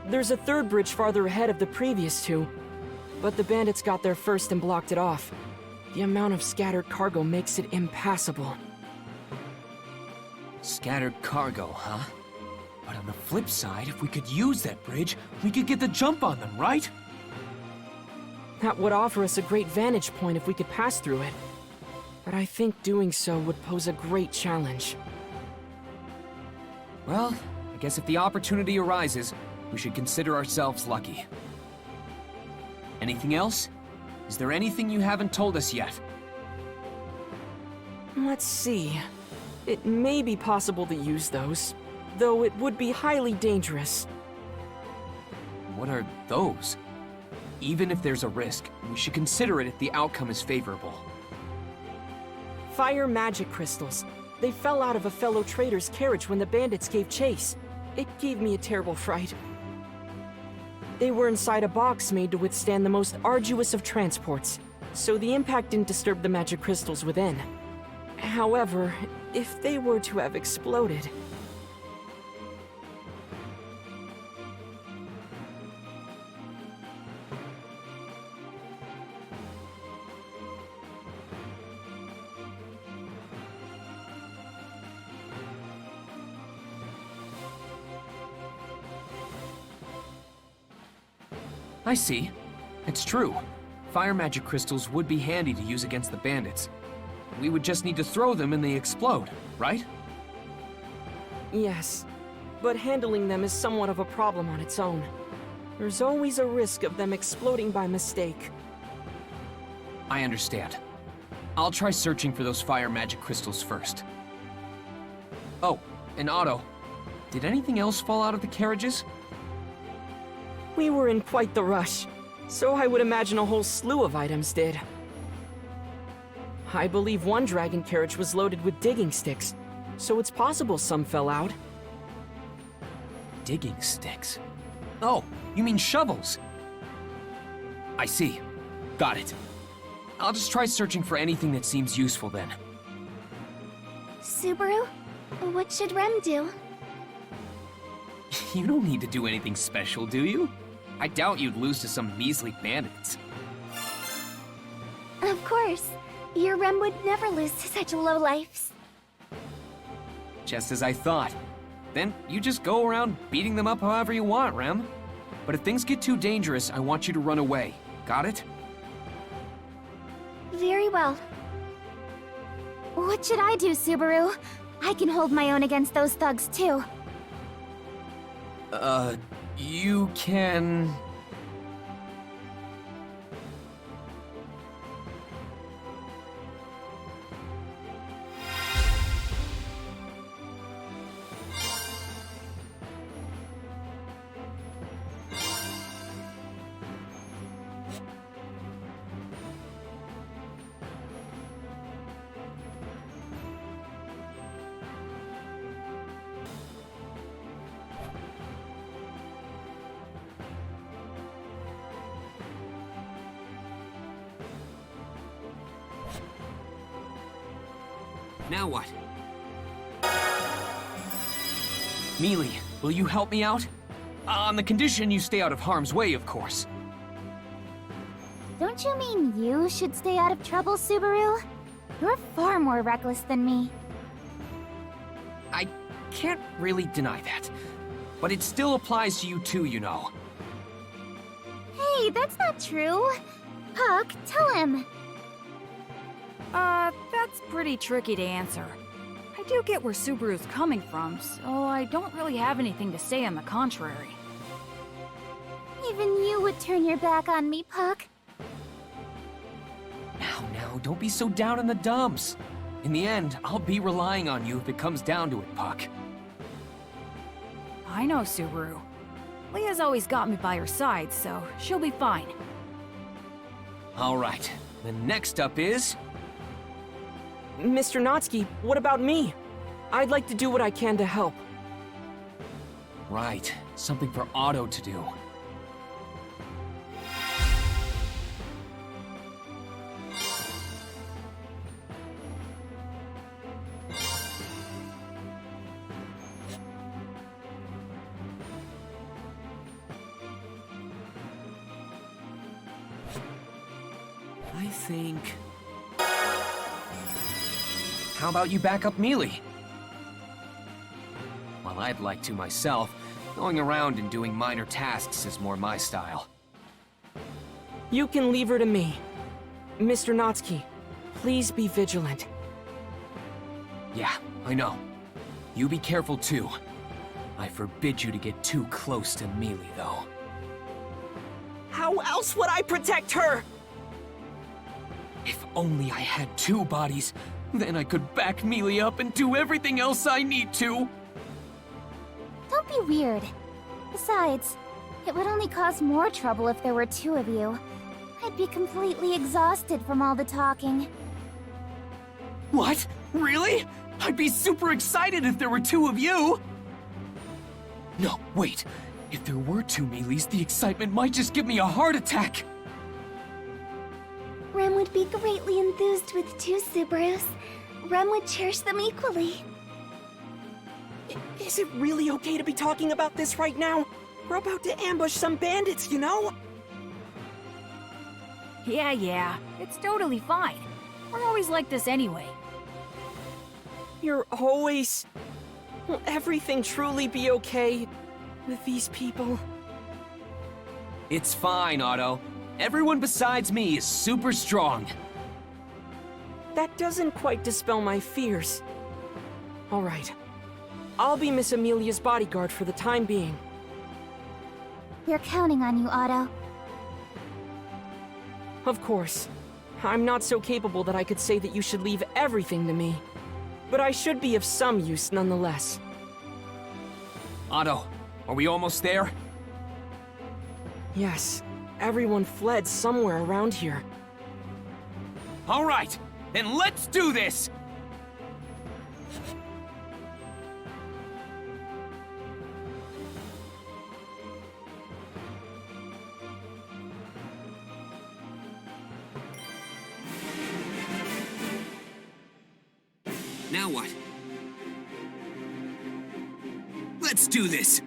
There's a third bridge farther ahead of the previous two, but the bandits got there first and blocked it off. The amount of scattered cargo makes it impassable. Scattered cargo, huh? But on the flip side, if we could use that bridge, we could get the jump on them, right? That would offer us a great vantage point if we could pass through it. But I think doing so would pose a great challenge. Well, I guess if the opportunity arises, we should consider ourselves lucky. Anything else? Is there anything you haven't told us yet? Let's see. It may be possible to use those, though it would be highly dangerous. What are those? Even if there's a risk, we should consider it if the outcome is favorable. Fire magic crystals. They fell out of a fellow trader's carriage when the bandits gave chase. It gave me a terrible fright. They were inside a box made to withstand the most arduous of transports, so the impact didn't disturb the magic crystals within. However, if they were to have exploded... I see. It's true. Fire magic crystals would be handy to use against the bandits. We would just need to throw them and they explode, right? Yes, but handling them is somewhat of a problem on its own. There's always a risk of them exploding by mistake. I understand. I'll try searching for those fire magic crystals first. Oh, and Otto, did anything else fall out of the carriages? We were in quite the rush, so I would imagine a whole slew of items did. I believe one dragon carriage was loaded with digging sticks, so it's possible some fell out. Digging sticks? Oh, you mean shovels? I see. Got it. I'll just try searching for anything that seems useful then. Subaru, what should Rem do? You don't need to do anything special, do you? I doubt you'd lose to some measly bandits. Of course. Your Rem would never lose to such lowlifes. Just as I thought. Then you just go around beating them up however you want, Rem. But if things get too dangerous, I want you to run away. Got it? Very well. What should I do, Subaru? I can hold my own against those thugs, too. You can... Now what? Emilia, will you help me out? On the condition you stay out of harm's way, of course. Don't you mean you should stay out of trouble, Subaru? You're far more reckless than me. I can't really deny that. But it still applies to you too, you know. Hey, that's not true. Puck, tell him. That's pretty tricky to answer. I do get where Subaru's coming from, so I don't really have anything to say on the contrary. Even you would turn your back on me, Puck. Now, don't be so down in the dumps. In the end, I'll be relying on you if it comes down to it, Puck. I know, Subaru. Leah's always got me by her side, so she'll be fine. All right, then next up is... Mr. Natsuki, what about me? I'd like to do what I can to help. Right, something for Otto to do. I think... How about you back up Emilia? Well, I'd like to myself. Going around and doing minor tasks is more my style. You can leave her to me. Mr. Natsuki, please be vigilant. Yeah, I know. You be careful too. I forbid you to get too close to Emilia, though. How else would I protect her? If only I had two bodies, then I could back Emilia up and do everything else I need to. Don't be weird. Besides, it would only cause more trouble if there were two of you. I'd be completely exhausted from all the talking. What? Really? I'd be super excited if there were two of you! No, wait. If there were two Emilias, the excitement might just give me a heart attack! Rem would be greatly enthused with two Subarus. Rem would cherish them equally. Is it really okay to be talking about this right now? We're about to ambush some bandits, you know? Yeah, it's totally fine. We're always like this anyway. You're always... Will everything truly be okay with these people? It's fine, Otto. Everyone besides me is super strong. That doesn't quite dispel my fears. All right. I'll be Miss Emilia's bodyguard for the time being. We're counting on you, Otto. Of course. I'm not so capable that I could say that you should leave everything to me. But I should be of some use nonetheless. Otto, are we almost there? Yes. Everyone fled somewhere around here. All right, then let's do this! Now what? Let's do this!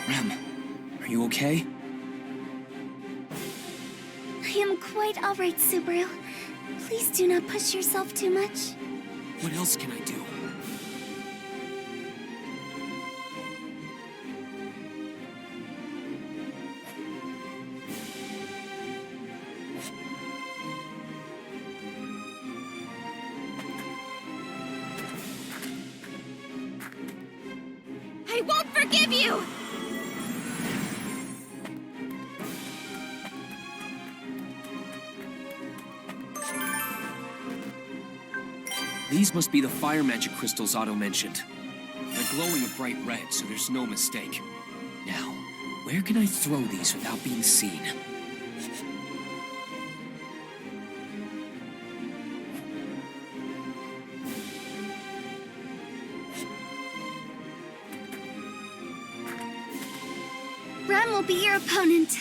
Rem, are you okay? I am quite alright, Subaru. Please do not push yourself too much. What else can I do? I won't forgive you! These must be the fire magic crystals Otto mentioned. They're glowing a bright red, so there's no mistake. Now, where can I throw these without being seen? Rem will be your opponent.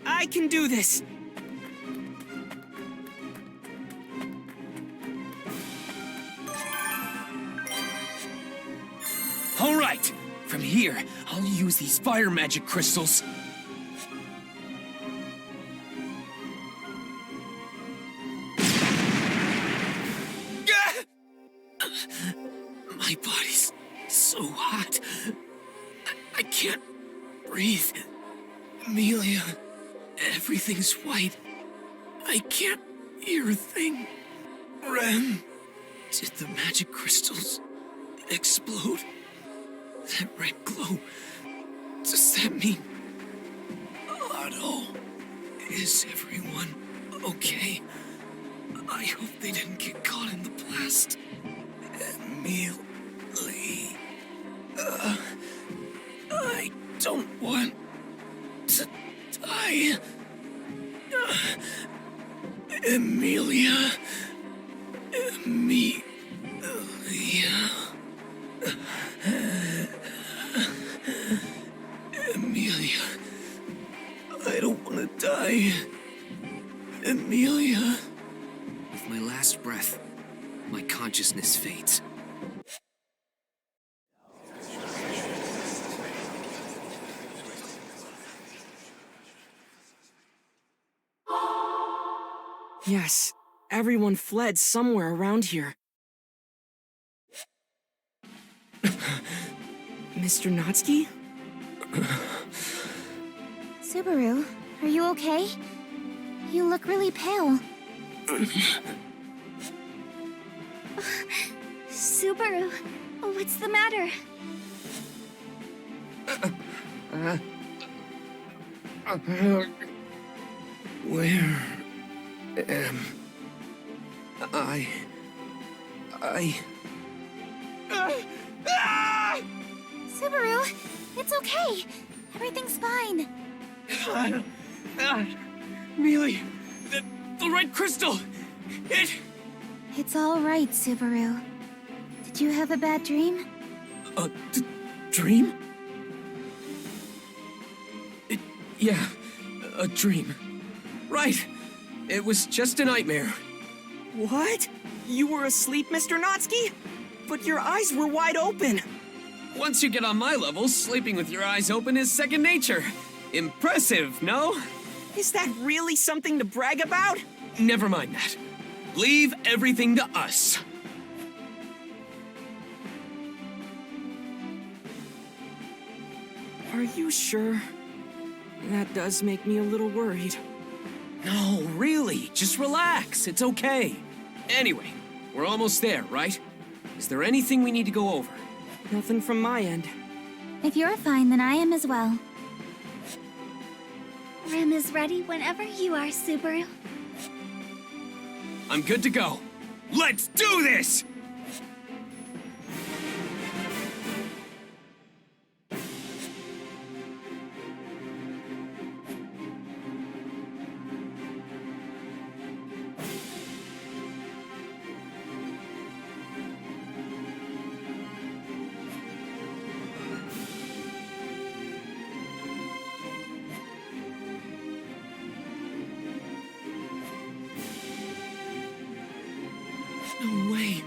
I can do this! All right! From here, I'll use these fire magic crystals. My body's so hot. I can't breathe. Emilia, everything's white. I can't hear a thing. Rem, did the magic crystals explode? That red glow, does that mean... Otto, is everyone okay? I hope they didn't get caught in the blast. Emilia, I Emilia. With my last breath, my consciousness fades. Yes, everyone fled somewhere around here. Mr. Natsuki? Subaru, are you okay? You look really pale. Subaru, what's the matter? Where am I? Subaru, it's okay. Everything's fine. Emilia, the red crystal! It's all right, Subaru. Did you have a bad dream? A dream? Yeah, a dream. Right. It was just a nightmare. What? You were asleep, Mr. Natsuki? But your eyes were wide open. Once you get on my level, sleeping with your eyes open is second nature. Impressive, no? Is that really something to brag about? Never mind that. Leave everything to us. Are you sure? That does make me a little worried. No, really, just relax. It's okay. Anyway, we're almost there, right? Is there anything we need to go over? Nothing from my end. If you're fine, then I am as well. Rem is ready whenever you are, Subaru. I'm good to go. Let's do this! No way.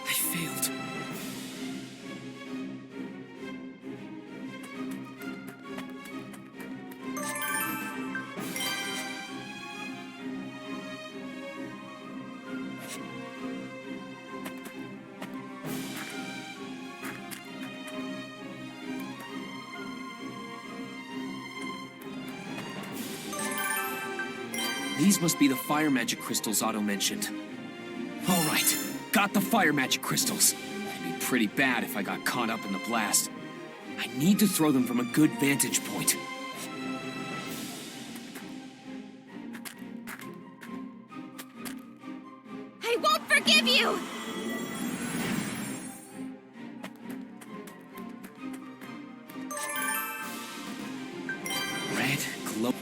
I failed. These must be the fire magic crystals Otto mentioned. All right, got the fire magic crystals. It'd be pretty bad if I got caught up in the blast. I need to throw them from a good vantage point. I won't forgive you! Red glow.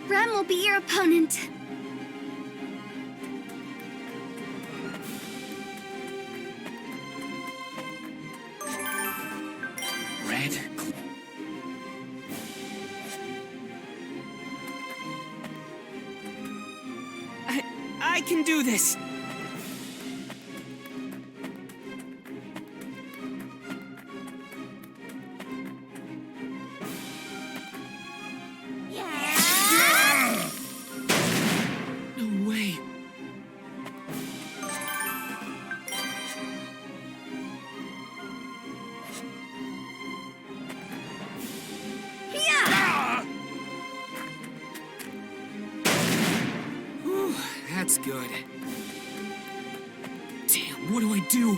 Rem will be your opponent. Red glow. I can do this. No way. Whew, that's good. Damn, what do I do?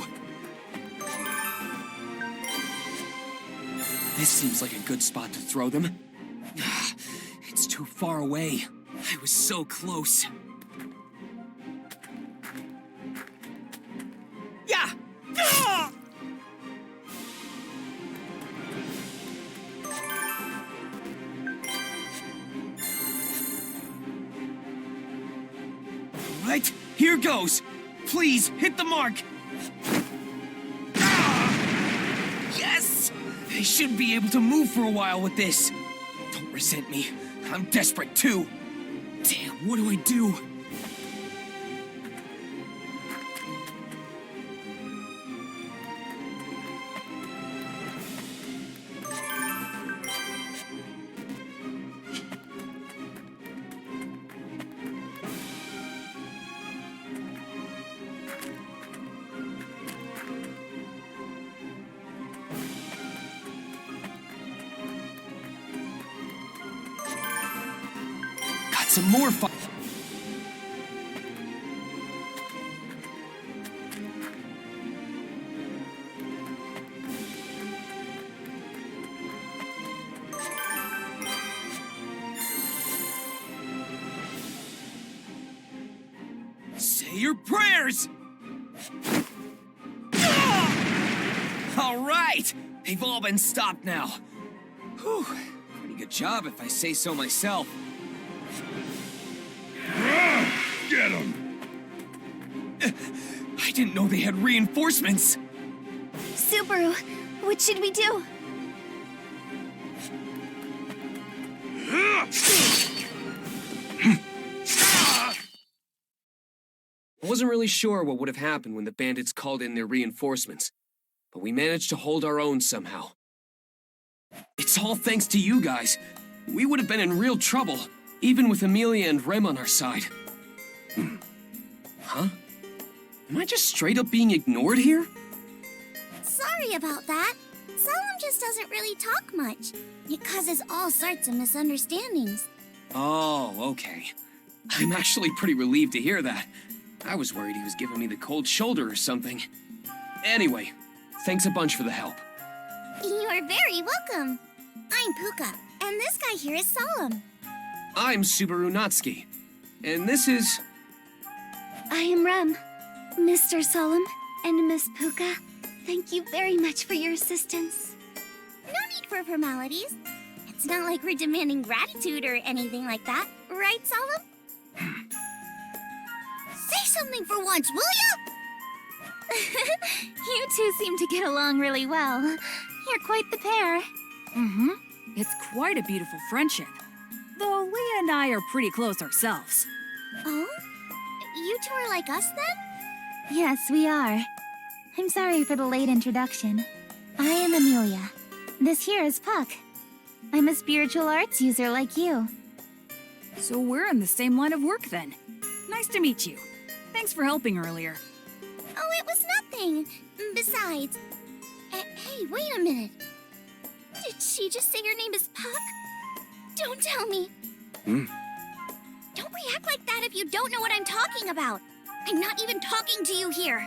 This seems like a good spot to throw them. It's too far away. I was so close. Yeah! Ah! Right, here goes. Please, hit the mark! Ah! Yes! I should be able to move for a while with this. Don't resent me. I'm desperate too. Damn, what do I do? Some more fun. Say your prayers! All right! They've all been stopped now. Whew. Pretty good job if I say so myself. Get him! I didn't know they had reinforcements. Subaru, what should we do? I wasn't really sure what would have happened when the bandits called in their reinforcements, but we managed to hold our own somehow. It's all thanks to you guys. We would have been in real trouble, even with Emilia and Rem on our side. Huh? Am I just straight up being ignored here? Sorry about that. Solemn just doesn't really talk much. It causes all sorts of misunderstandings. Oh, okay. I'm actually pretty relieved to hear that. I was worried he was giving me the cold shoulder or something. Anyway, thanks a bunch for the help. You're very welcome. I'm Puka, and this guy here is Solemn. I'm Subaru Natsuki, and this is... I am Rem. Mr. Solemn and Miss Puka, thank you very much for your assistance. No need for formalities. It's not like we're demanding gratitude or anything like that, right, Solemn? Say something for once, will ya? You two seem to get along really well. You're quite the pair. Mm-hmm. It's quite a beautiful friendship. Though Leah and I are pretty close ourselves. Oh? You two are like us, then? Yes, we are. I'm sorry for the late introduction. I am Emilia. This here is Puck. I'm a spiritual arts user like you. So we're in the same line of work then. Nice to meet you. Thanks for helping earlier. Oh, it was nothing. Besides... hey, wait a minute. Did she just say your name is Puck? Don't tell me. Don't react like that if you don't know what I'm talking about. I'm not even talking to you here.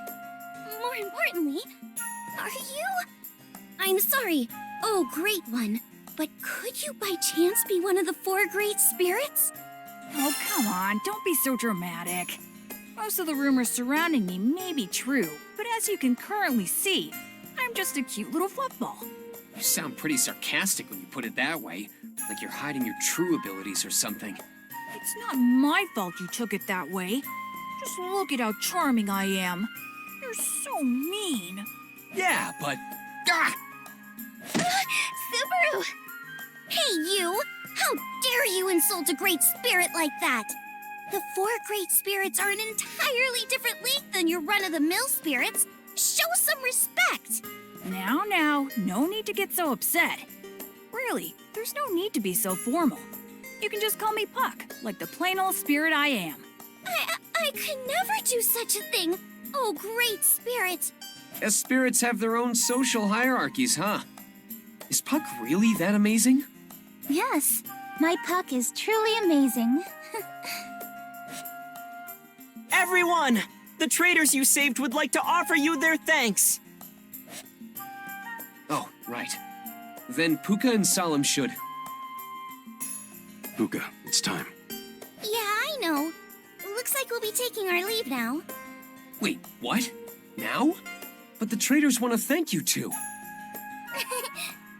More importantly, are you... I'm sorry. Oh, great one. But could you by chance be one of the 4 great spirits? Oh, come on. Don't be so dramatic. Most of the rumors surrounding me may be true, but as you can currently see, I'm just a cute little fluffball. You sound pretty sarcastic when you put it that way, like you're hiding your true abilities or something. It's not my fault you took it that way. Just look at how charming I am. You're so mean. Yeah, but... Ah! Subaru! Hey, you! How dare you insult a great spirit like that? The 4 great spirits are an entirely different league than your run-of-the-mill spirits. Show some respect! Now, no need to get so upset. Really, there's no need to be so formal. You can just call me Puck, like the plain old spirit I am. I could never do such a thing! Oh, great spirit! As spirits have their own social hierarchies, huh? Is Puck really that amazing? Yes, my Puck is truly amazing. Everyone! The traders you saved would like to offer you their thanks! Oh, right. Then Puka and Solemn should... Puka, it's time. Yeah, I know. Looks like we'll be taking our leave now. Wait, what? Now? But the traders want to thank you two.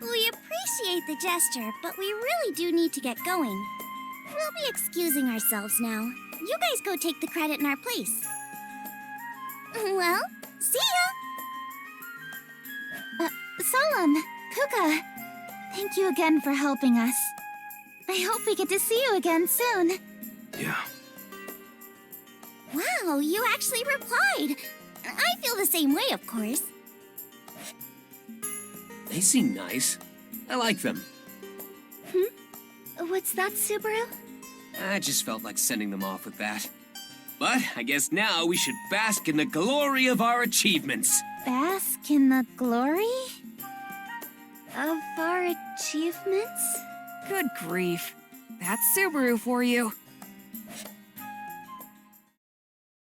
We appreciate the gesture, but we really do need to get going. We'll be excusing ourselves now. You guys go take the credit in our place. Well, see ya! Solemn, Kuka, thank you again for helping us. I hope we get to see you again soon. Yeah. Wow, you actually replied. I feel the same way, of course. They seem nice. I like them. What's that, Subaru? I just felt like sending them off with that. But I guess now we should bask in the glory of our achievements. Bask in the glory? Of our achievements? Good grief. That's Subaru for you.